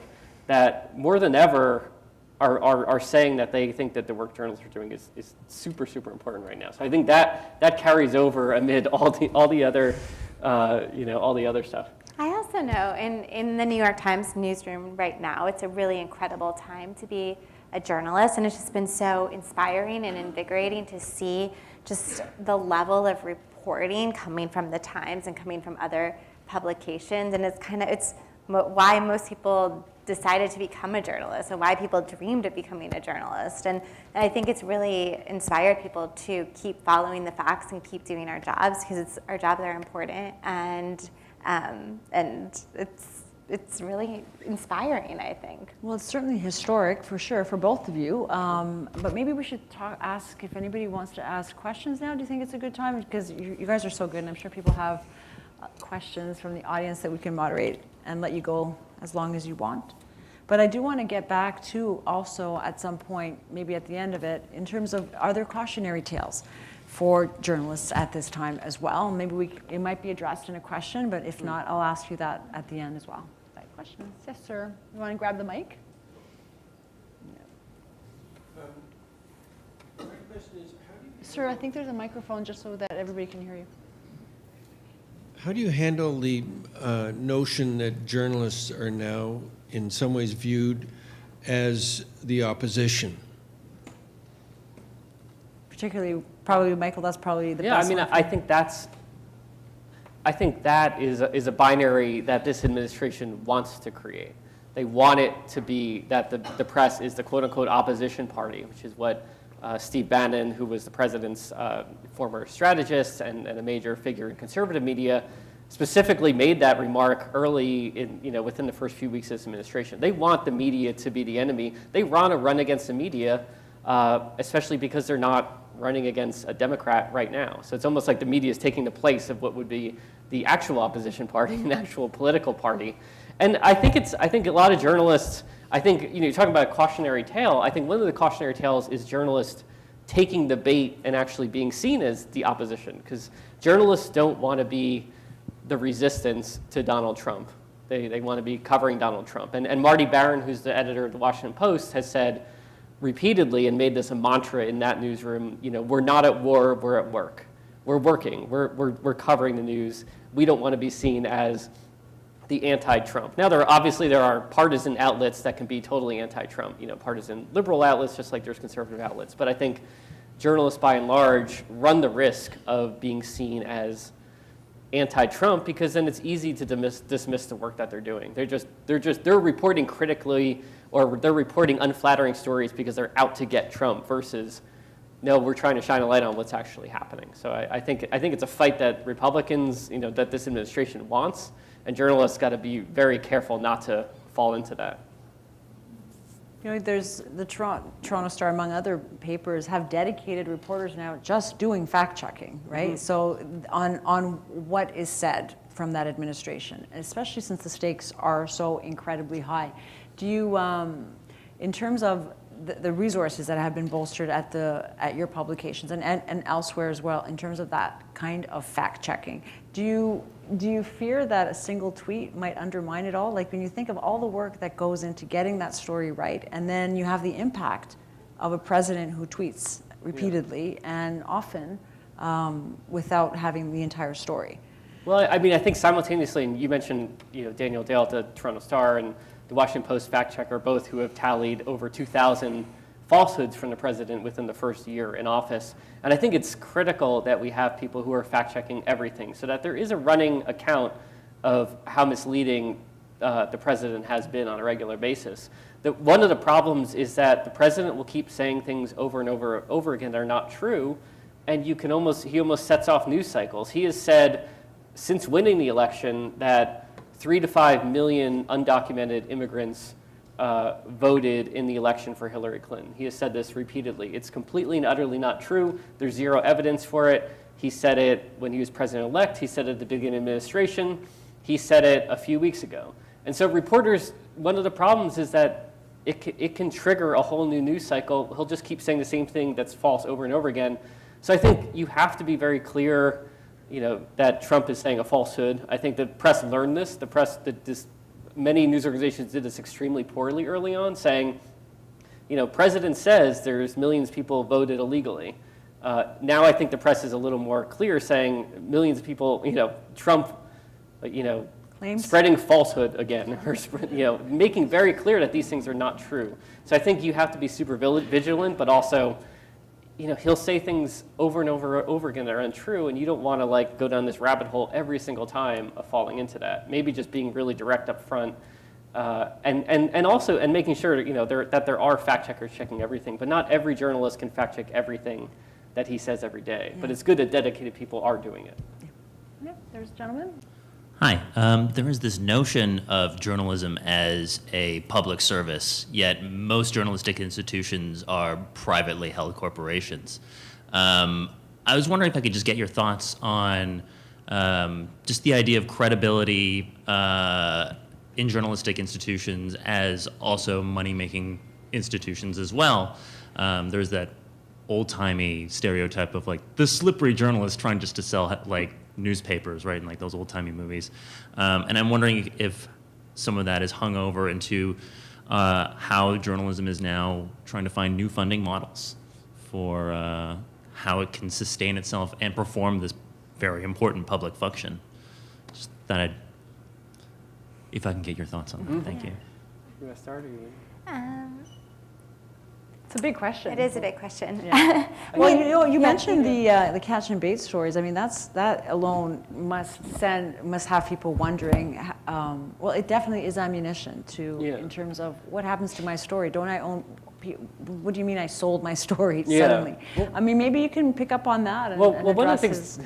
that more than ever are saying that they think that the work journalists are doing is super, super important right now. So I think that carries over amid all the other stuff. I also know in the New York Times newsroom right now, it's a really incredible time to be a journalist, and it's just been so inspiring and invigorating to see just the level of reporting coming from the Times and coming from other publications, and it's why most people decided to become a journalist and why people dreamed of becoming a journalist. And I think it's really inspired people to keep following the facts and keep doing our jobs, because our jobs are important, and it's really inspiring, I think. Well, it's certainly historic for sure for both of you. But maybe we should ask if anybody wants to ask questions now. Do you think it's a good time? Because you guys are so good, and I'm sure people have questions from the audience that we can moderate and let you go as long as you want. But I do want to get back to also at some point, maybe at the end of it, in terms of, are there cautionary tales for journalists at this time as well? Maybe it might be addressed in a question, but if not, I'll ask you that at the end as well. Questions? Yes, sir. You want to grab the mic? My question is, how do you... Sir, I think there's a microphone just so that everybody can hear you. How do you handle the notion that journalists are now in some ways viewed as the opposition? Particularly, probably, Michael, that's probably the best Yeah, I mean, one. I think that is a binary that this administration wants to create. They want it to be that the press is the quote-unquote opposition party, which is what Steve Bannon, who was the president's former strategist and a major figure in conservative media, specifically made that remark early within the first few weeks of this administration. They want the media to be the enemy. They want to run against the media, especially because they're not running against a Democrat right now. So it's almost like the media is taking the place of what would be the actual opposition party, an actual political party. And I think a lot of journalists, you're talking about a cautionary tale. I think one of the cautionary tales is journalists taking the bait and actually being seen as the opposition, because journalists don't want to be the resistance to Donald Trump. They want to be covering Donald Trump. And Marty Barron, who's the editor of the Washington Post, has said repeatedly and made this a mantra in that newsroom, we're not at war, we're at work. We're working, we're covering the news. We don't want to be seen as the anti-Trump. Now, there are partisan outlets that can be totally anti-Trump, partisan liberal outlets, just like there's conservative outlets. But I think journalists by and large run the risk of being seen as anti-Trump, because then it's easy to dismiss the work that they're doing. They're reporting critically, or they're reporting unflattering stories because they're out to get Trump, versus no, we're trying to shine a light on what's actually happening. So I think it's a fight that Republicans, that this administration wants, and journalists got to be very careful not to fall into that. There's the Toronto Star, among other papers, have dedicated reporters now just doing fact checking, right? Mm-hmm. So on what is said from that administration, especially since the stakes are so incredibly high. Do you, in terms of the resources that have been bolstered at your publications and elsewhere as well, in terms of that kind of fact checking, do you fear that a single tweet might undermine it all? Like, when you think of all the work that goes into getting that story right, and then you have the impact of a president who tweets repeatedly and often without having the entire story. Well, I mean, I think simultaneously, and you mentioned, Daniel Dale at the Toronto Star and the Washington Post fact checker, both who have tallied over 2,000 falsehoods from the president within the first year in office. And I think it's critical that we have people who are fact-checking everything, so that there is a running account of how misleading the president has been on a regular basis. One of the problems is that the president will keep saying things over and over again that are not true, and he almost sets off news cycles. He has said since winning the election that 3 to 5 million undocumented immigrants voted in the election for Hillary Clinton. He has said this repeatedly. It's completely and utterly not true. There's zero evidence for it. He said it when he was president-elect. He said it at the beginning of the administration. He said it a few weeks ago. And so reporters, one of the problems is that it can trigger a whole new news cycle. He'll just keep saying the same thing that's false over and over again. So I think you have to be very clear, that Trump is saying a falsehood. I think the press learned this. Many news organizations did this extremely poorly early on, saying, president says there's millions of people voted illegally. Now I think the press is a little more clear, saying millions of people, Trump, claims, spreading falsehood again, or making very clear that these things are not true. So I think you have to be super vigilant, but also, he'll say things over and over again that are untrue, and you don't want to go down this rabbit hole every single time of falling into that. Maybe just being really direct up front, and making sure that there are fact checkers checking everything. But not every journalist can fact check everything that he says every day. Yeah. But it's good that dedicated people are doing it. Yeah, there's a gentleman. Hi. There is this notion of journalism as a public service, yet most journalistic institutions are privately held corporations. I was wondering if I could just get your thoughts on just the idea of credibility in journalistic institutions as also money-making institutions as well. There's that old-timey stereotype of the slippery journalist trying just to sell newspapers, right, in those old-timey movies. And I'm wondering if some of that is hung over into how journalism is now trying to find new funding models for how it can sustain itself and perform this very important public function. Just thought if I can get your thoughts on that. Thank you. You want to start, or you? It's a big question. It is a big question. Yeah. Well, you mentioned the catch and bait stories. I mean, that alone must have people wondering. Well, it definitely is ammunition in terms of what happens to my story. Don't I own? What do you mean I sold my story suddenly? Well, I mean, maybe you can pick up on that. And one of the things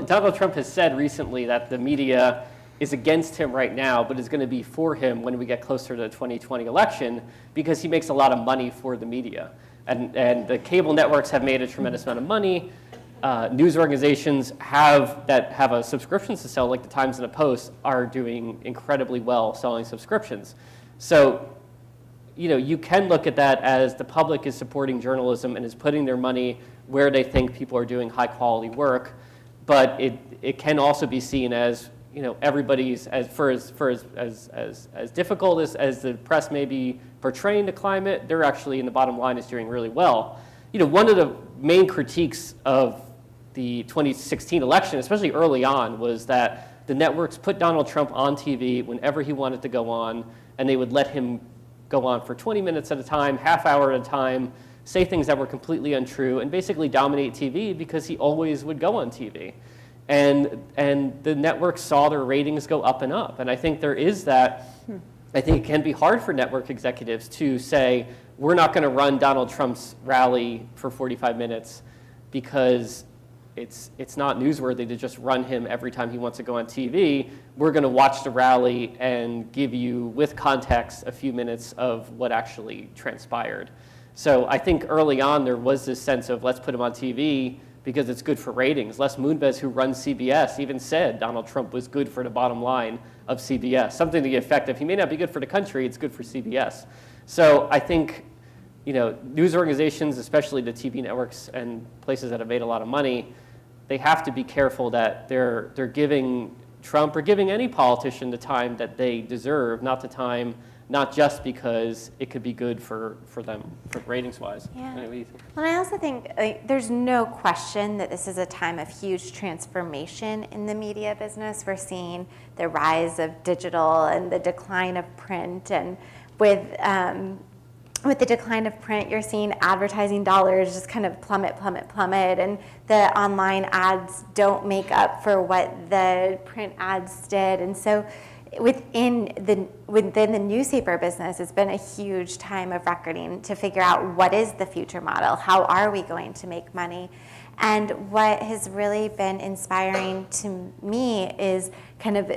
Donald Trump has said recently, that the media is against him right now, but is going to be for him when we get closer to the 2020 election, because he makes a lot of money for the media. And the cable networks have made a tremendous amount of money. News organizations have a subscriptions to sell, like the Times and the Post, are doing incredibly well selling subscriptions. So, you can look at that as the public is supporting journalism and is putting their money where they think people are doing high quality work, but it can also be seen as everybody's, as difficult as the press may be portraying the climate, they're actually, in the bottom line, is doing really well. One of the main critiques of the 2016 election, especially early on, was that the networks put Donald Trump on TV whenever he wanted to go on, and they would let him go on for 20 minutes at a time, half hour at a time, say things that were completely untrue, and basically dominate TV because he always would go on TV. And the networks saw their ratings go up and up. And I think there is that, I think it can be hard for network executives to say, we're not going to run Donald Trump's rally for 45 minutes because it's not newsworthy to just run him every time he wants to go on TV. We're going to watch the rally and give you, with context, a few minutes of what actually transpired. So I think early on there was this sense of let's put him on TV because it's good for ratings. Les Moonves, who runs CBS, even said Donald Trump was good for the bottom line of CBS. Something to the effect of he may not be good for the country, it's good for CBS. So I think, you know, news organizations, especially the TV networks and places that have made a lot of money, they have to be careful that they're giving Trump or giving any politician the time that they deserve, not the time, not just because it could be good for them, for ratings-wise. Yeah. Anyway, what do you think? Well, I also think there's no question that this is a time of huge transformation in the media business. We're seeing the rise of digital and the decline of print, and with the decline of print, you're seeing advertising dollars just kind of plummet, and the online ads don't make up for what the print ads did. And so within the newspaper business, it's been a huge time of reckoning to figure out what is the future model, how are we going to make money. And what has really been inspiring to me is kind of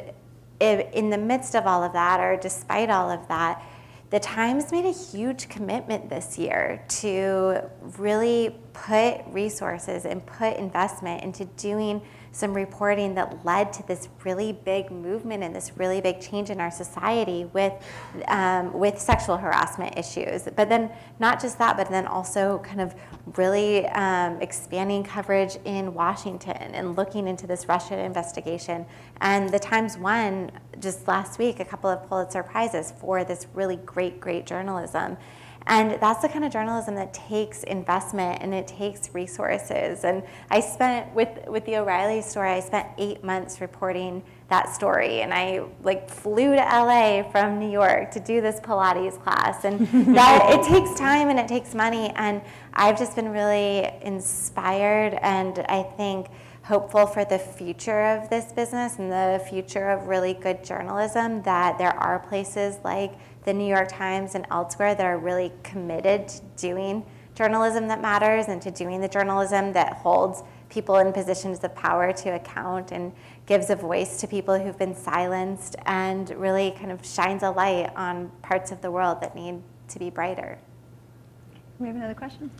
in the midst of all of that, or despite all of that, the Times made a huge commitment this year to really put resources and put investment into doing some reporting that led to this really big movement and this really big change in our society with sexual harassment issues. But then not just that, but then also kind of really expanding coverage in Washington and looking into this Russia investigation. And the Times won just last week a couple of Pulitzer Prizes for this really great journalism. And that's the kind of journalism that takes investment and it takes resources. And I spent, with the O'Reilly story, I spent 8 months reporting that story. And I flew to LA from New York to do this Pilates class. And that it takes time and it takes money. And I've just been really inspired and I think hopeful for the future of this business and the future of really good journalism, that there are places like the New York Times and elsewhere that are really committed to doing journalism that matters and to doing the journalism that holds people in positions of power to account and gives a voice to people who've been silenced and really kind of shines a light on parts of the world that need to be brighter. We have another question?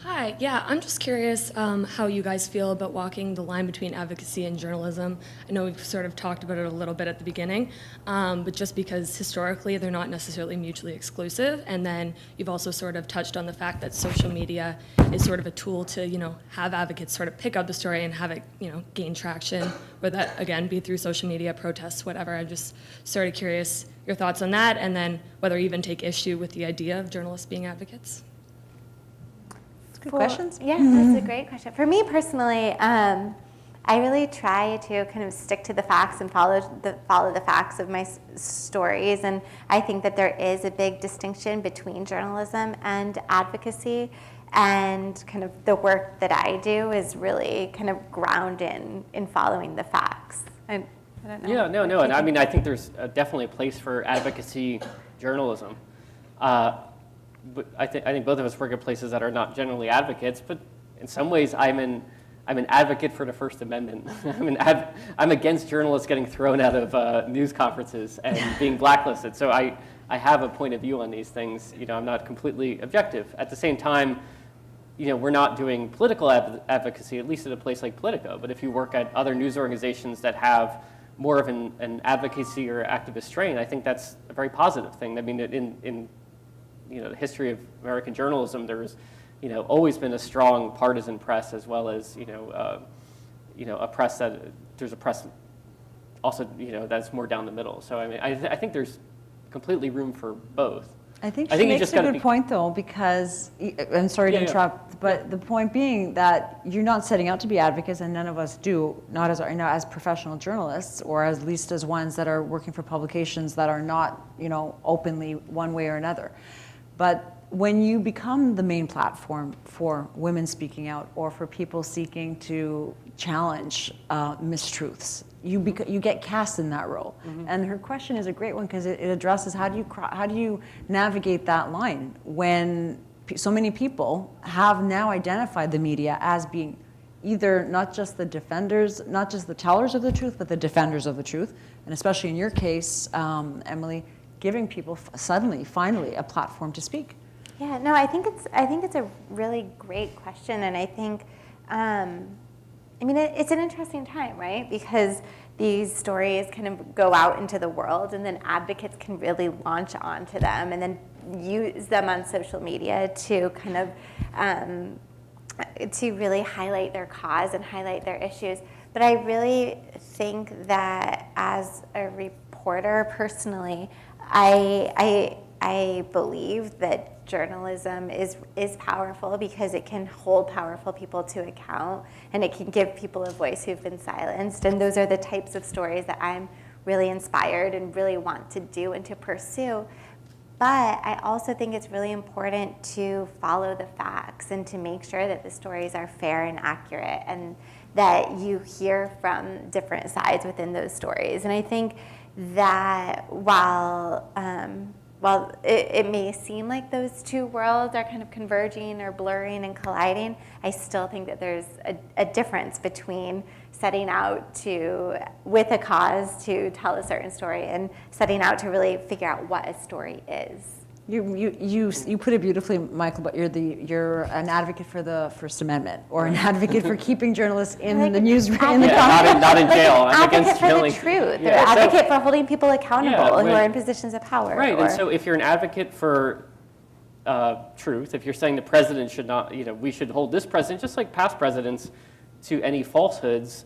Hi, yeah, I'm just curious how you guys feel about walking the line between advocacy and journalism. I know we've sort of talked about it a little bit at the beginning, but just because historically they're not necessarily mutually exclusive, and then you've also sort of touched on the fact that social media is sort of a tool to, have advocates sort of pick up the story and have it, gain traction, whether that, again, be through social media, protests, whatever. I'm just sort of curious your thoughts on that, and then whether you even take issue with the idea of journalists being advocates. Good questions. Yeah, that's a great question. For me personally, I really try to kind of stick to the facts and follow the facts of my stories. And I think that there is a big distinction between journalism and advocacy. And kind of the work that I do is really kind of grounded in following the facts. I don't know. Yeah, no, and I mean, I think there's definitely a place for advocacy journalism. But I think both of us work at places that are not generally advocates, but in some ways I'm an advocate for the First Amendment. I'm against journalists getting thrown out of news conferences and being blacklisted. So I have a point of view on these things. I'm not completely objective. At the same time, we're not doing political advocacy, at least at a place like Politico. But if you work at other news organizations that have more of an advocacy or activist strain, I think that's a very positive thing. I mean, in the history of American journalism, there's, always been a strong partisan press, as well as, a press there's a press also, that's more down the middle. So I mean, I think there's completely room for both. I think she makes a good point, though, because, I'm sorry to interrupt, but the point being that you're not setting out to be advocates, and none of us do, not as professional journalists, or at least as ones that are working for publications that are not, openly one way or another. But when you become the main platform for women speaking out or for people seeking to challenge mistruths, you get cast in that role. And her question is a great one because it addresses how do you navigate that line when so many people have now identified the media as being either not just the defenders, not just the tellers of the truth, but the defenders of the truth. And especially in your case, Emily, giving people finally a platform to speak. Yeah, no, I think it's a really great question, and I think, it's an interesting time, right? Because these stories kind of go out into the world, and then advocates can really launch onto them, and then use them on social media to kind of to really highlight their cause and highlight their issues. But I really think that as a reporter, personally, I believe that journalism is powerful because it can hold powerful people to account, and it can give people a voice who've been silenced. And those are the types of stories that I'm really inspired and really want to do and to pursue. But I also think it's really important to follow the facts and to make sure that the stories are fair and accurate, and that you hear from different sides within those stories. And I think that while it may seem like those two worlds are kind of converging or blurring and colliding, I still think that there's a difference between setting out with a cause to tell a certain story and setting out to really figure out what a story is. You put it beautifully, Michael, but you're an advocate for the First Amendment, or an advocate for keeping journalists in the newsroom. Not in jail. I'm Advocate against for killing. the truth. Yeah, They're advocate for holding people accountable who are in positions of power. Right, and so if you're an advocate for truth, if you're saying the president should not, we should hold this president, just like past presidents, to any falsehoods,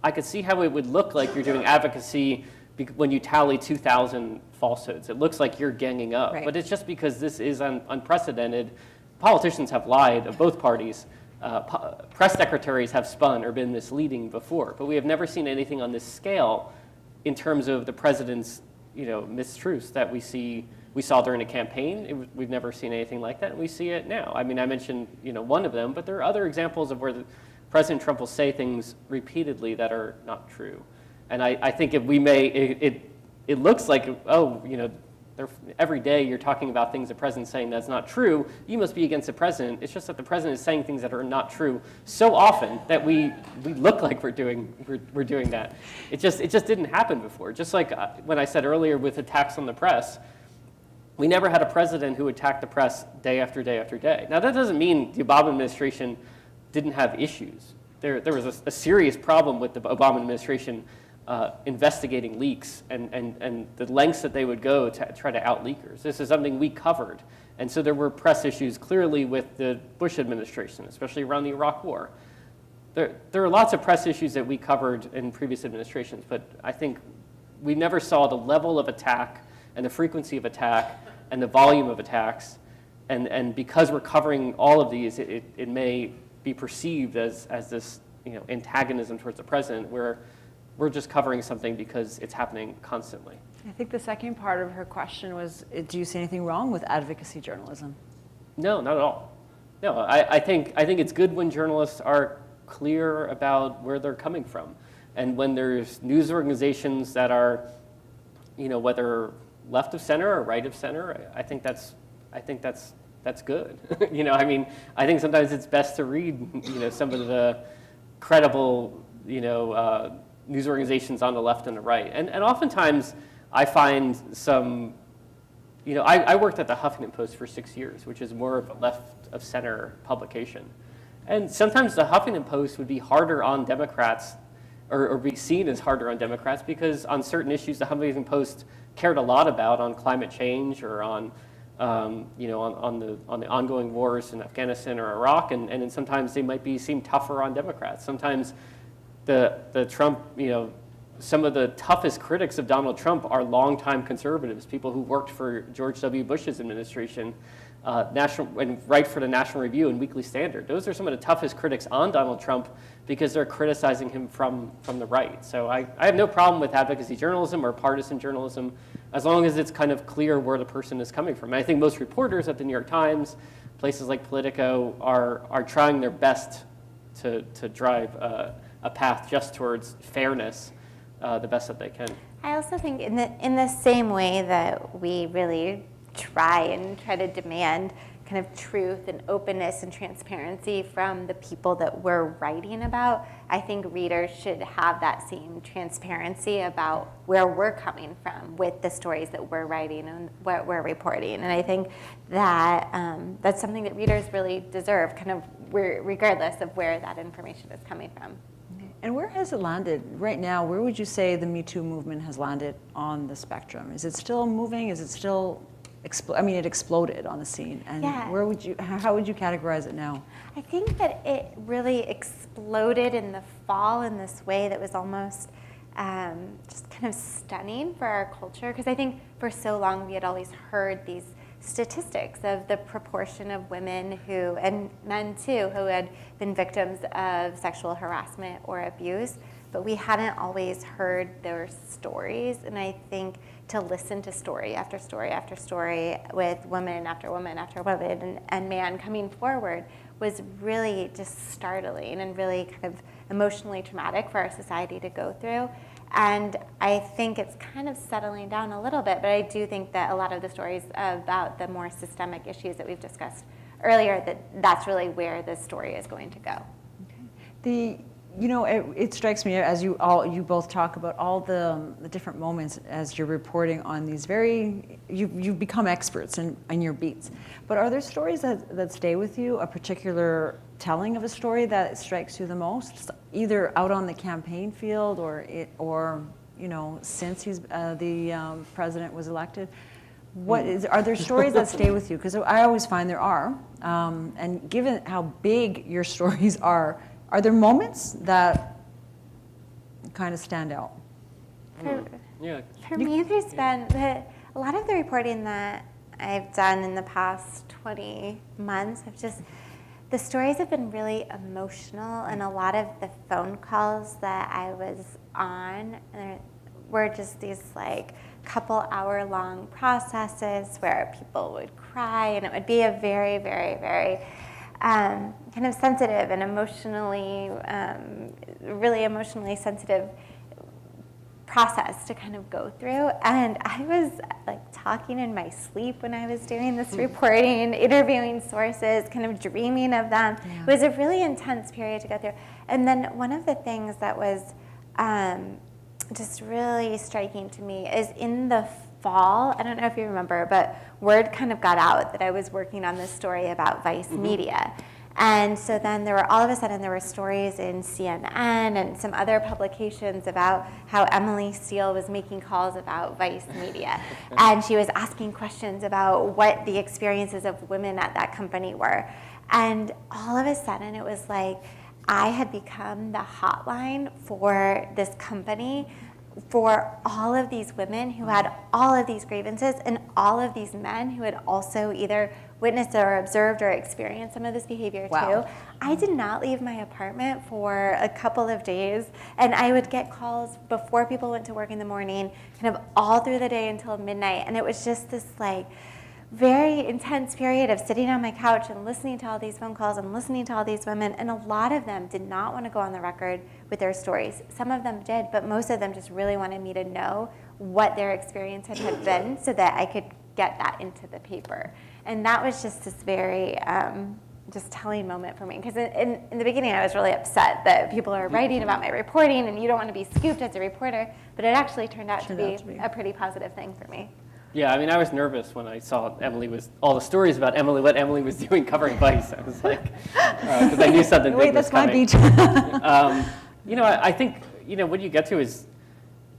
I could see how it would look like you're doing advocacy when you tally 2,000 falsehoods. It looks like you're ganging up, Right. But it's just because this is unprecedented. Politicians have lied of both parties. Press secretaries have spun or been misleading before, but we have never seen anything on this scale in terms of the president's, mistruths that we saw during the campaign. We've never seen anything like that, and we see it now. I mean, I mentioned, one of them, but there are other examples of where President Trump will say things repeatedly that are not true. And I think if we it looks like, every day you're talking about things the president's saying that's not true, you must be against the president. It's just that the president is saying things that are not true so often that we look like we're doing that. It just didn't happen before. Just like when I said earlier with attacks on the press, we never had a president who attacked the press day after day after day. Now that doesn't mean the Obama administration didn't have issues. There was a serious problem with the Obama administration investigating leaks and the lengths that they would go to try to out leakers. This is something we covered. And so there were press issues clearly with the Bush administration, especially around the Iraq War. There are lots of press issues that we covered in previous administrations, but I think we never saw the level of attack and the frequency of attack and the volume of attacks. And because we're covering all of these, it may be perceived as this antagonism towards the president, where we're just covering something because it's happening constantly. I think the second part of her question was, do you see anything wrong with advocacy journalism? No, not at all. No, I think it's good when journalists are clear about where they're coming from, and when there's news organizations that are, whether left of center or right of center. I think that's good. I think sometimes it's best to read, some of the credible, news organizations on the left and the right. And oftentimes I find some, I worked at the Huffington Post for 6 years, which is more of a left of center publication. And sometimes the Huffington Post would be harder on Democrats, or be seen as harder on Democrats, because on certain issues the Huffington Post cared a lot about, on climate change or on on the ongoing wars in Afghanistan or Iraq, and then sometimes they might seem tougher on Democrats. Sometimes the Trump, some of the toughest critics of Donald Trump are longtime conservatives, people who worked for George W. Bush's administration, and write for the National Review and Weekly Standard. Those are some of the toughest critics on Donald Trump because they're criticizing him from the right. So I have no problem with advocacy journalism or partisan journalism. as long as it's kind of clear where the person is coming from. And I think most reporters at the New York Times, places like Politico, are trying their best to drive a path just towards fairness the best that they can. I also think in the same way that we really try to demand kind of truth and openness and transparency from the people that we're writing about, I think readers should have that same transparency about where we're coming from with the stories that we're writing and what we're reporting. And I think that that's something that readers really deserve, kind of regardless of where that information is coming from. And where has it landed right now? Where would you say the Me Too movement has landed on the spectrum? Is it still moving? Is it still it exploded on the scene. And Yeah. how would you categorize it now? I think that it really exploded in the fall in this way that was almost just kind of stunning for our culture. Because I think for so long we had always heard these statistics of the proportion of women and men too, who had been victims of sexual harassment or abuse, but we hadn't always heard their stories. And I think to listen to story after story after story with woman after woman after woman and man coming forward was really just startling and really kind of emotionally traumatic for our society to go through. And I think it's kind of settling down a little bit, but I do think that a lot of the stories about the more systemic issues that we've discussed earlier, that's really where this story is going to go. It strikes me as you both talk about all the different moments as you're reporting on these you've become experts in your beats. But are there stories that stay with you, a particular telling of a story that strikes you the most, either out on the campaign field or since the president was elected? Are there stories that stay with you? Because I always find there are, and given how big your stories are there moments that kind of stand out? For me, there's been a lot of the reporting that I've done in the past 20 months the stories have been really emotional, and a lot of the phone calls that I was on were just these couple hour long processes where people would cry, and it would be a very, very, very kind of sensitive and really emotionally sensitive process to kind of go through. And I was talking in my sleep when I was doing this reporting, interviewing sources, kind of dreaming of them. Yeah. It was a really intense period to go through. And then one of the things that was just really striking to me is in the fall, I don't know if you remember, but word kind of got out that I was working on this story about Vice Media. And so then all of a sudden there were stories in CNN and some other publications about how Emily Steele was making calls about Vice Media. And she was asking questions about what the experiences of women at that company were. And all of a sudden it was like I had become the hotline for this company for all of these women who had all of these grievances and all of these men who had also either witnessed or observed or experienced some of this behavior too. I did not leave my apartment for a couple of days, and I would get calls before people went to work in the morning, kind of all through the day until midnight, and it was just this very intense period of sitting on my couch and listening to all these phone calls and listening to all these women, and a lot of them did not want to go on the record with their stories. Some of them did, but most of them just really wanted me to know what their experience had been so that I could get that into the paper. And that was just this very just telling moment for me, because in the beginning I was really upset that people are writing about my reporting and you don't want to be scooped as a reporter, but it actually turned out to be a pretty positive thing for me. Yeah, I mean, I was nervous when I saw all the stories about Emily, what Emily was doing covering Vice. I was like, because I knew something big was coming. Wait, that's my beat. I think, what you get to is,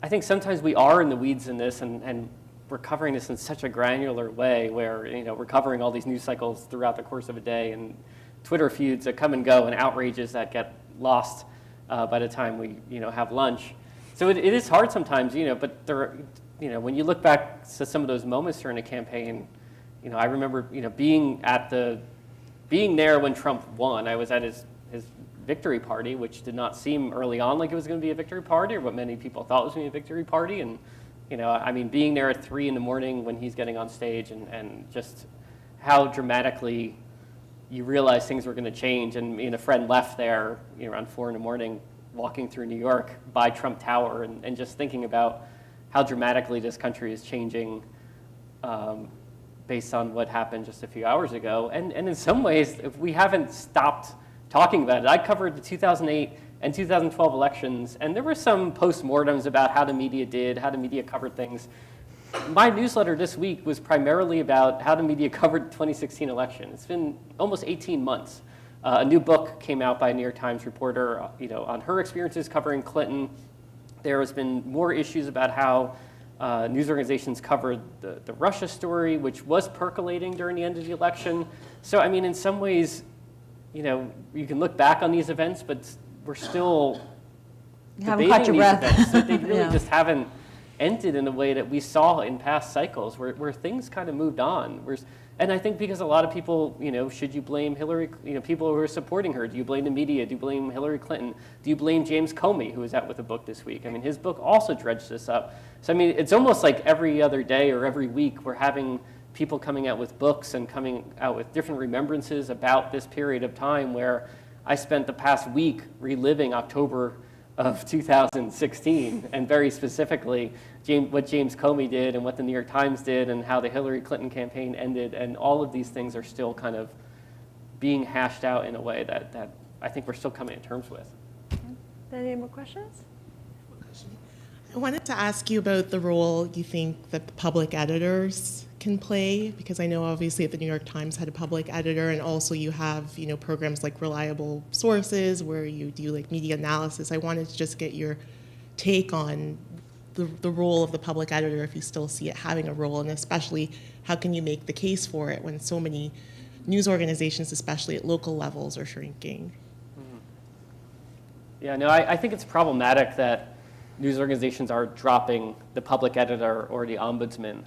I think sometimes we are in the weeds in this, and we're covering this in such a granular way where, we're covering all these news cycles throughout the course of a day, and Twitter feuds that come and go, and outrages that get lost by the time we, have lunch. So it is hard sometimes, but there when you look back to some of those moments during the campaign, I remember, being there when Trump won. I was at his victory party, which did not seem early on like it was going to be a victory party, or what many people thought was going to be a victory party. And You know, I mean, being there at 3 in the morning when he's getting on stage, and just how dramatically you realize things were going to change. And me and a friend left there, you know, around 4 in the morning, walking through New York by Trump Tower, and just thinking about how dramatically this country is changing based on what happened just a few hours ago. And in some ways, if we haven't stopped talking about it. I covered the 2008 and 2012 elections, and there were some postmortems about how the media did, how the media covered things. My newsletter this week was primarily about how the media covered the 2016 election. It's been almost 18 months. A new book came out by a New York Times reporter, you know, on her experiences covering Clinton. There has been more issues about how news organizations covered the Russia story, which was percolating during the end of the election. So, I mean, in some ways, you know, you can look back on these events, but we're still haven't caught your debating these breath. events. So they really Yeah. just haven't ended in a way that we saw in past cycles, where things kind of moved on. And I think because a lot of people, you know, should you blame Hillary, you know, people who are supporting her, do you blame the media, do you blame Hillary Clinton, do you blame James Comey, who was out with a book this week? I mean, his book also dredged this up. So, I mean, it's almost like every other day or every week we're having people coming out with books and coming out with different remembrances about this period of time, where I spent the past week reliving October of 2016, and very specifically what James Comey did and what the New York Times did and how the Hillary Clinton campaign ended, and all of these things are still kind of being hashed out in a way that I think we're still coming to terms with. Any more questions? I wanted to ask you about the role you think that the public editors can play, because I know obviously the New York Times had a public editor, and also you have, you know, programs like Reliable Sources where you do like media analysis. I wanted to just get your take on the role of the public editor, if you still see it having a role, and especially how can you make the case for it when so many news organizations, especially at local levels, are shrinking? Yeah, no, I think it's problematic that news organizations are dropping the public editor or the ombudsman.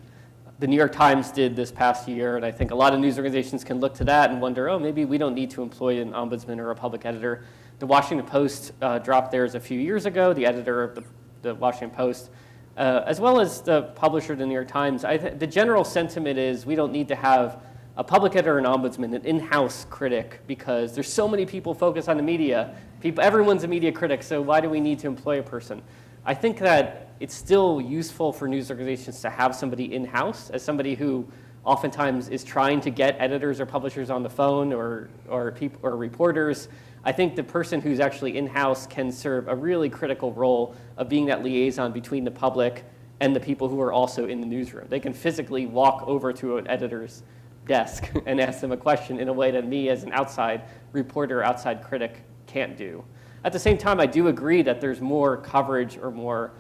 The New York Times did this past year, and I think a lot of news organizations can look to that and wonder, oh, maybe we don't need to employ an ombudsman or a public editor. The Washington Post dropped theirs a few years ago, the editor of the Washington Post, as well as the publisher of the New York Times. The general sentiment is we don't need to have a public editor and ombudsman, an in-house critic, because there's so many people focused on the media. Everyone's a media critic, so why do we need to employ a person? I think that it's still useful for news organizations to have somebody in-house, as somebody who oftentimes is trying to get editors or publishers on the phone or reporters. I think the person who's actually in-house can serve a really critical role of being that liaison between the public and the people who are also in the newsroom. They can physically walk over to an editor's desk and ask them a question in a way that me as an outside reporter, outside critic can't do. At the same time, I do agree that there's more coverage or more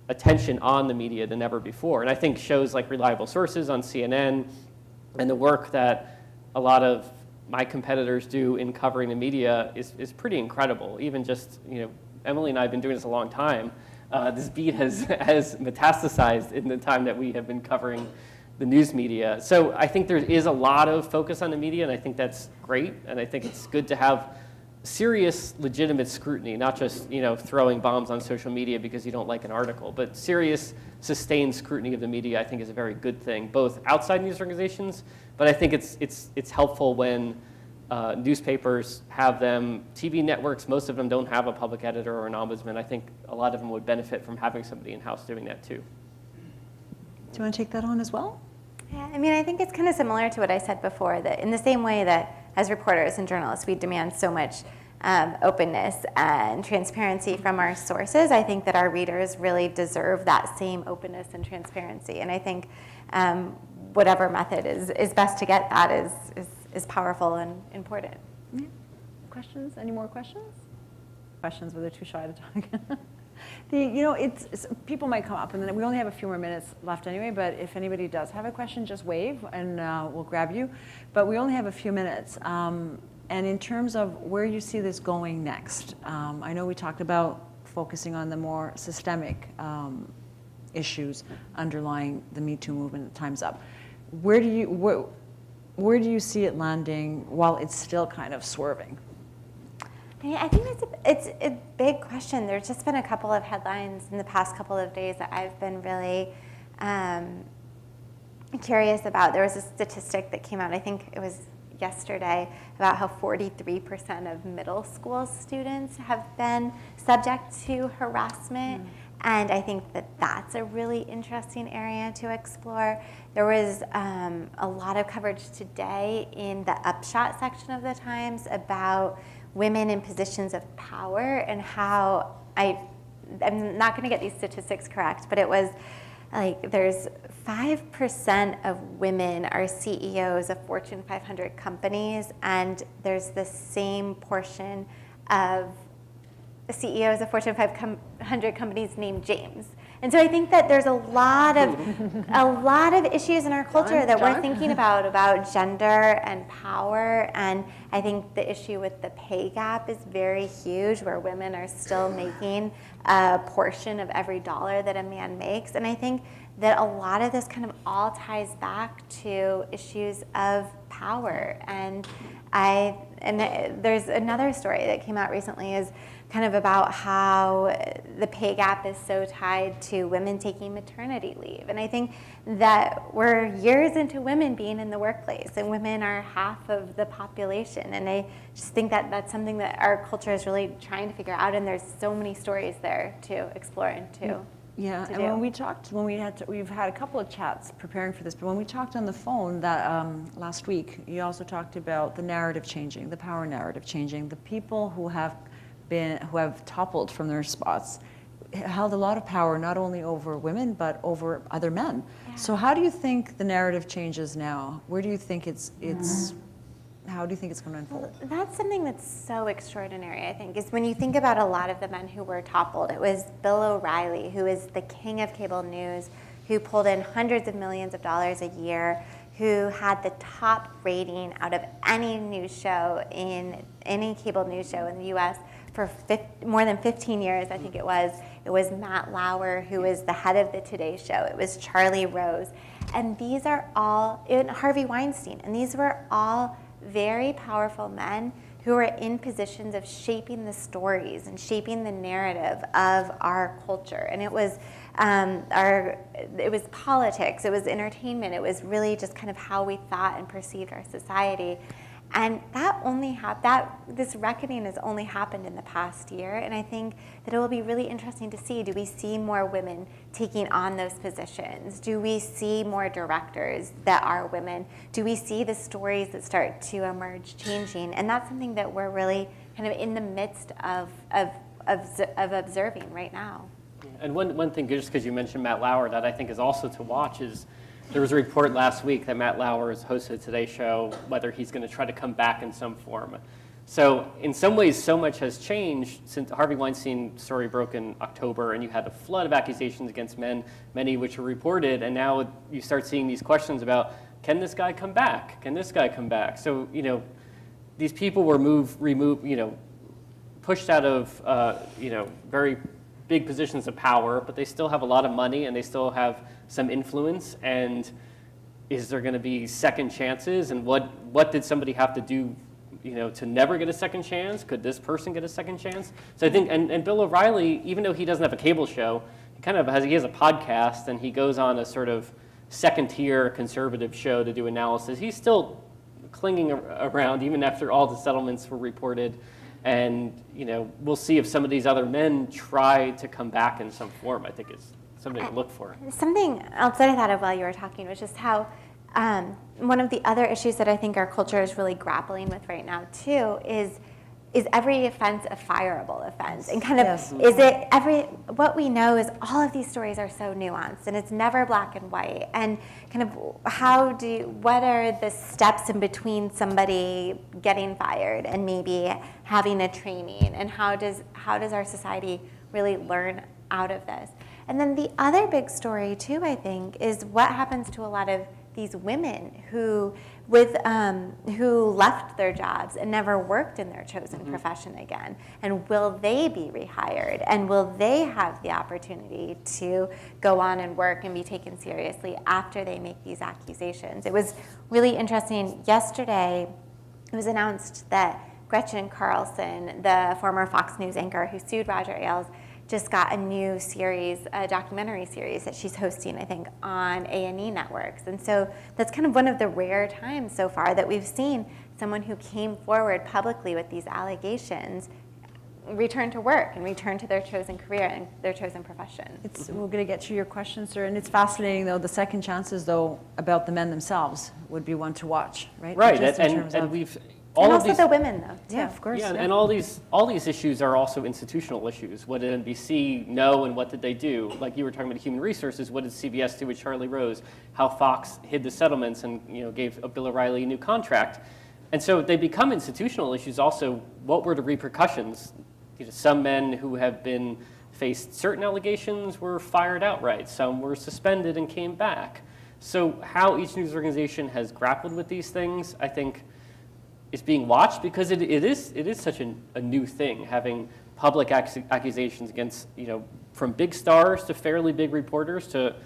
attention on the media than ever before. And I think shows like Reliable Sources on CNN and the work that a lot of my competitors do in covering the media is pretty incredible. Even just, you know, Emily and I have been doing this a long time. This beat has metastasized in the time that we have been covering the news media. So I think there is a lot of focus on the media, and I think that's great. And I think it's good to have serious, legitimate scrutiny, not just, you know, throwing bombs on social media because you don't like an article, but serious, sustained scrutiny of the media. I think is a very good thing, both outside news organizations, but I think it's helpful when newspapers have them. TV networks, most of them don't have a public editor or an ombudsman. I think a lot of them would benefit from having somebody in-house doing that too. Do you want to take that on as well? Yeah, I mean, I think it's kind of similar to what I said before, that in the same way that as reporters and journalists, we demand so much openness and transparency from our sources, I think that our readers really deserve that same openness and transparency. And I think whatever method is best to get that is powerful and important. Yeah. Questions? Any more questions? Questions, but they're too shy to talk. You know, it's people might come up, and then we only have a few more minutes left anyway, but if anybody does have a question, just wave, and we'll grab you. But we only have a few minutes. And in terms of where you see this going next, I know we talked about focusing on the more systemic issues underlying the Me Too movement, Time's Up. Where do you see it landing while it's still kind of swerving? I think it's a big question. There's just been a couple of headlines in the past couple of days that I've been really curious about, there was a statistic that came out, I think it was yesterday, about how 43% of middle school students have been subject to harassment. And I think that that's a really interesting area to explore. There was a lot of coverage today in the upshot section of the Times about women in positions of power and how, I'm not going to get these statistics correct, but it was like there's 5% of women are CEOs of Fortune 500 companies, and there's the same portion of CEOs of Fortune 500 companies named James. And so I think that there's a lot of issues in our culture that we're thinking about gender and power. And I think the issue with the pay gap is very huge, where women are still making a portion of every dollar that a man makes. And I think that a lot of this kind of all ties back to issues of power. And there's another story that came out recently is kind of about how the pay gap is so tied to women taking maternity leave. And I think that we're years into women being in the workplace, and women are half of the population. And I just think that that's something that our culture is really trying to figure out, and there's so many stories there to explore and to Yeah, and when we talked, we've had a couple of chats preparing for this, but when we talked on the phone that last week, you also talked about the narrative changing, the power narrative changing. The people who have toppled from their spots held a lot of power, not only over women, but over other men. Yeah. So how do you think the narrative changes now? Where do you think how do you think it's going to unfold? That's something that's so extraordinary, I think, is when you think about a lot of the men who were toppled. It was Bill O'Reilly, who is the king of cable news, who pulled in hundreds of millions of dollars a year, who had the top rating out of any news show in any cable news show in the U.S. for more than 15 years, I think it was. It was Matt Lauer, who was the head of the Today Show. It was Charlie Rose. And these are all, and Harvey Weinstein, and these were all very powerful men who were in positions of shaping the stories and shaping the narrative of our culture. And it was politics, it was entertainment, it was really just kind of how we thought and perceived our society. And this reckoning has only happened in the past year, and I think that it will be really interesting to see, do we see more women taking on those positions? Do we see more directors that are women? Do we see the stories that start to emerge changing? And that's something that we're really kind of in the midst of observing right now. And one thing, just because you mentioned Matt Lauer, that I think is also to watch is, there was a report last week that Matt Lauer has hosted Today Show, whether he's going to try to come back in some form. So in some ways, so much has changed since Harvey Weinstein story broke in October, and you had a flood of accusations against men, many which were reported, and now you start seeing these questions about, can this guy come back? Can this guy come back? So, these people were pushed out of, very big positions of power, but they still have a lot of money and they still have some influence. And is there going to be second chances? And what did somebody have to do, to never get a second chance? Could this person get a second chance? So I think, and Bill O'Reilly, even though he doesn't have a cable show, he has a podcast, and he goes on a sort of second-tier conservative show to do analysis. He's still clinging around even after all the settlements were reported. And we'll see if some of these other men try to come back in some form. I think it's something to look for. Something else that I thought of while you were talking was just how one of the other issues that I think our culture is really grappling with right now too is every offense a fireable offense? And kind of, what we know is all of these stories are so nuanced, and it's never black and white. And kind of what are the steps in between somebody getting fired and maybe having a training, and how does our society really learn out of this? And then the other big story too, I think, is what happens to a lot of these women who left their jobs and never worked in their chosen profession again. And will they be rehired? And will they have the opportunity to go on and work and be taken seriously after they make these accusations? It was really interesting. Yesterday, it was announced that Gretchen Carlson, the former Fox News anchor who sued Roger Ailes, just got a new series, a documentary series that she's hosting, I think, on A&E networks. And so that's kind of one of the rare times so far that we've seen someone who came forward publicly with these allegations return to work and return to their chosen career and their chosen profession. We're going to get to your question, sir, and it's fascinating, though, the second chances, though, about the men themselves would be one to watch, right? Right, Just in terms and of- we've And all of also these. the women, though, too. Yeah, of course. Yeah, yeah. and all these issues are also institutional issues. What did NBC know, and what did they do? Like you were talking about human resources. What did CBS do with Charlie Rose? How Fox hid the settlements and gave Bill O'Reilly a new contract, and so they become institutional issues. Also, what were the repercussions? Some men who have been faced certain allegations were fired outright. Some were suspended and came back. So how each news organization has grappled with these things, I think, is being watched, because it is such a new thing, having public accusations against, from big stars to fairly big reporters to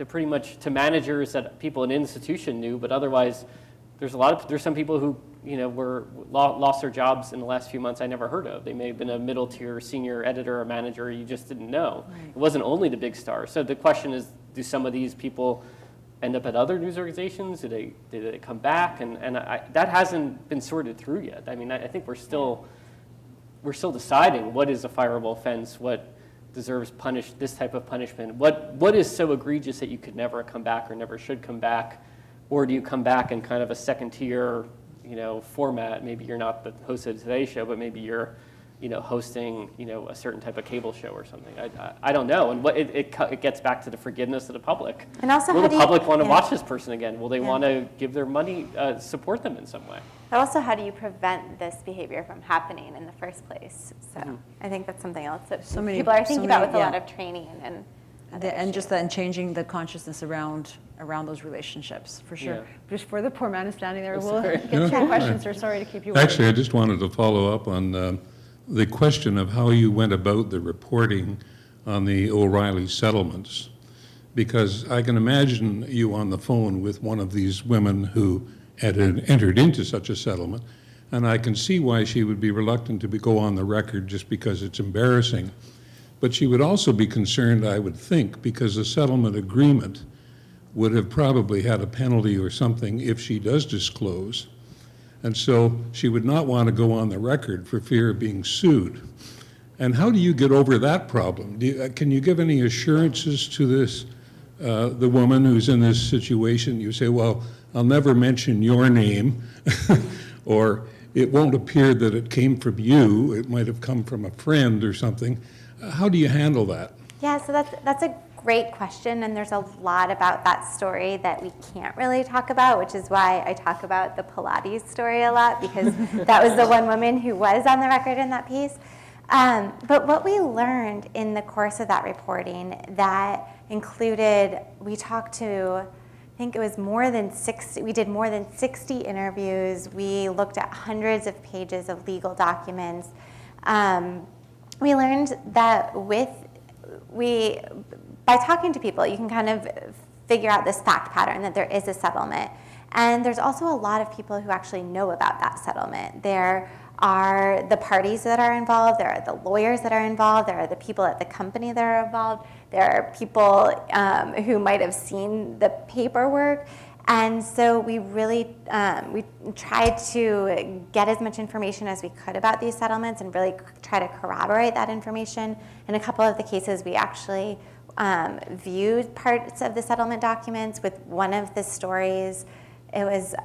pretty much to managers that people in an institution knew, but otherwise there's some people who lost their jobs in the last few months I never heard of. They may have been a middle tier senior editor or manager you just didn't know. Right. It wasn't only the big stars. So the question is, do some of these people end up at other news organizations? Did they come back? And that hasn't been sorted through yet. I mean, I think we're still deciding what is a fireable offense, what deserves this type of punishment, what is so egregious that you could never come back or never should come back, or do you come back in kind of a second tier format? Maybe you're not the host of the Today Show, but maybe you're hosting a certain type of cable show or something. I don't know. And it gets back to the forgiveness of the public. And also, will the public want to watch this person again? Will they want to give their money, support them in some way? But also, how do you prevent this behavior from happening in the first place? So I think that's something else that people are thinking about with a lot of training and changing the consciousness around those relationships, for sure. Yeah. Just for the poor man who's standing there, we'll get to your questions, sir. Sorry to keep you waiting. Actually, I just wanted to follow up on the question of how you went about the reporting on the O'Reilly settlements, because I can imagine you on the phone with one of these women who had entered into such a settlement, and I can see why she would be reluctant to go on the record just because it's embarrassing. But she would also be concerned, I would think, because the settlement agreement would have probably had a penalty or something if she does disclose. And so she would not want to go on the record for fear of being sued. And how do you get over that problem? Can you give any assurances to this, the woman who's in this situation? You say, well, I'll never mention your name, or it won't appear that it came from you. It might have come from a friend or something. How do you handle that? Yeah, so that's a great question, and there's a lot about that story that we can't really talk about, which is why I talk about the Pilates story a lot, because that was the one woman who was on the record in that piece. But what we learned in the course of that reporting that included, we talked to, I think it was we did more than 60 interviews. We looked at hundreds of pages of legal documents. We learned that by talking to people, you can kind of figure out this fact pattern that there is a settlement. And there's also a lot of people who actually know about that settlement. There are the parties that are involved, there are the lawyers that are involved, there are the people at the company that are involved, there are people who might have seen the paperwork. And so we really we tried to get as much information as we could about these settlements and really try to corroborate that information. In a couple of the cases, we actually viewed parts of the settlement documents. With one of the stories, it was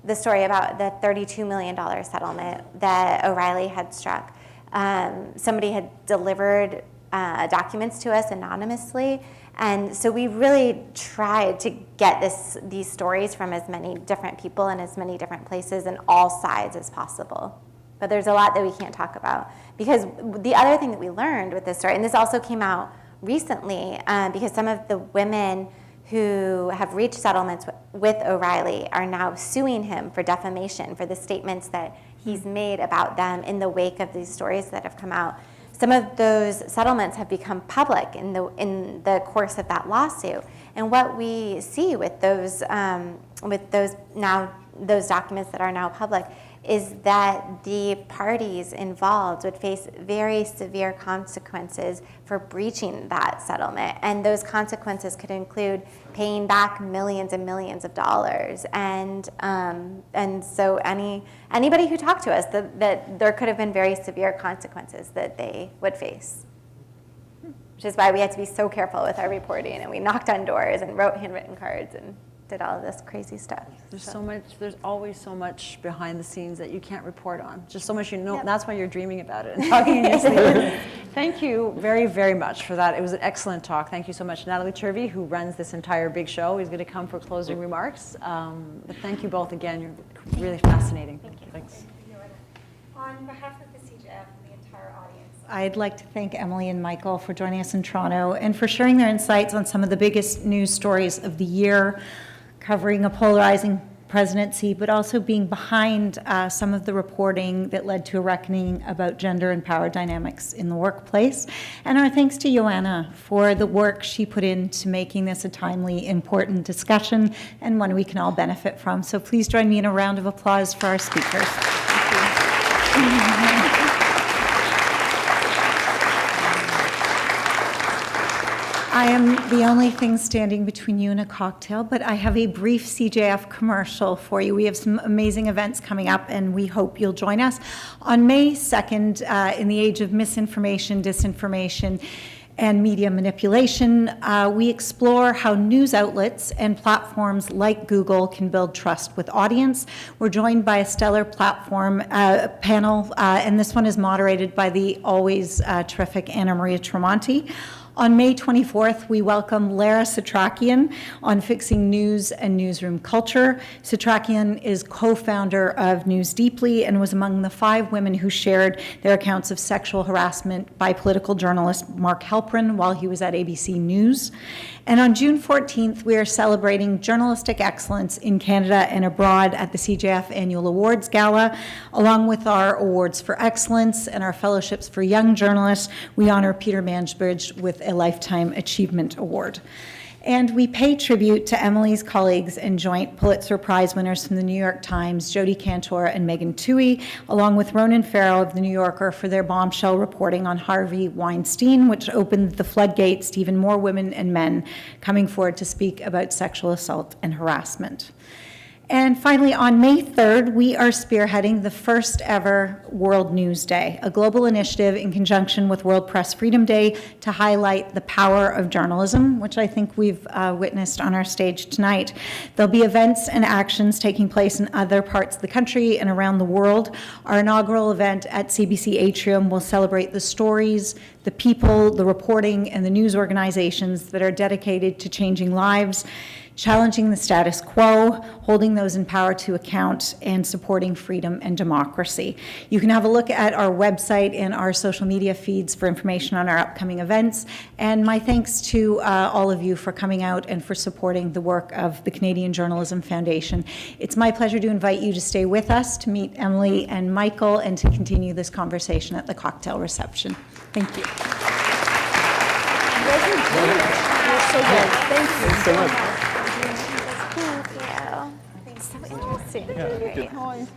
the story about the $32 million settlement that O'Reilly had struck. Somebody had delivered documents to us anonymously. And so we really tried to get these stories from as many different people in as many different places and all sides as possible. But there's a lot that we can't talk about. Because the other thing that we learned with this story, and this also came out recently, because some of the women who have reached settlements with O'Reilly are now suing him for defamation for the statements that he's made about them in the wake of these stories that have come out. Some of those settlements have become public in the course of that lawsuit. And what we see with those now those documents that are now public, is that the parties involved would face very severe consequences for breaching that settlement. And those consequences could include paying back millions and millions of dollars. And so anybody who talked to us, that there could have been very severe consequences that they would face. Which is why we had to be so careful with our reporting, and we knocked on doors and wrote handwritten cards and did all of this crazy stuff. There's always so much behind the scenes that you can't report on. Just so much you know. Yep. That's why you're dreaming about it and talking in your sleep. Thank you very, very much for that. It was an excellent talk. Thank you so much. Natalie Turvey, who runs this entire big show, is going to come for closing remarks. But thank you both again. You're really fascinating. Thank you. Thanks. On behalf of the CGF and the entire audience, I'd like to thank Emily and Michael for joining us in Toronto and for sharing their insights on some of the biggest news stories of the year, covering a polarizing presidency, but also being behind some of the reporting that led to a reckoning about gender and power dynamics in the workplace. And our thanks to Ioanna for the work she put into making this a timely, important discussion and one we can all benefit from. So please join me in a round of applause for our speakers. Thank you. I am the only thing standing between you and a cocktail, but I have a brief CJF commercial for you. We have some amazing events coming up, and we hope you'll join us. On May 2nd, in the age of misinformation, disinformation, and media manipulation, we explore how news outlets and platforms like Google can build trust with audience. We're joined by a stellar platform panel, and this one is moderated by the always terrific Anna Maria Tremonti. On May 24th, we welcome Lara Satrakian on fixing news and newsroom culture. Satrakian is co-founder of News Deeply and was among the 5 women who shared their accounts of sexual harassment by political journalist Mark Halperin while he was at ABC News. And on June 14th, we are celebrating journalistic excellence in Canada and abroad at the CJF Annual Awards Gala. Along with our awards for excellence and our fellowships for young journalists, we honor Peter Mansbridge with a Lifetime Achievement Award. And we pay tribute to Emily's colleagues and joint Pulitzer Prize winners from the New York Times, Jodi Kantor and Megan Twohey, along with Ronan Farrow of The New Yorker for their bombshell reporting on Harvey Weinstein, which opened the floodgates to even more women and men coming forward to speak about sexual assault and harassment. And finally, on May 3rd, we are spearheading the first ever World News Day, a global initiative in conjunction with World Press Freedom Day to highlight the power of journalism, which I think we've witnessed on our stage tonight. There'll be events and actions taking place in other parts of the country and around the world. Our inaugural event at CBC Atrium will celebrate the stories, the people, the reporting, and the news organizations that are dedicated to changing lives, challenging the status quo, holding those in power to account, and supporting freedom and democracy. You can have a look at our website and our social media feeds for information on our upcoming events. And my thanks to all of you for coming out and for supporting the work of the Canadian Journalism Foundation. It's my pleasure to invite you to stay with us, to meet Emily and Michael, and to continue this conversation at the cocktail reception. Thank you. So good. Thank you. Thanks so much. Thank you. So interesting. Yeah, Great. good.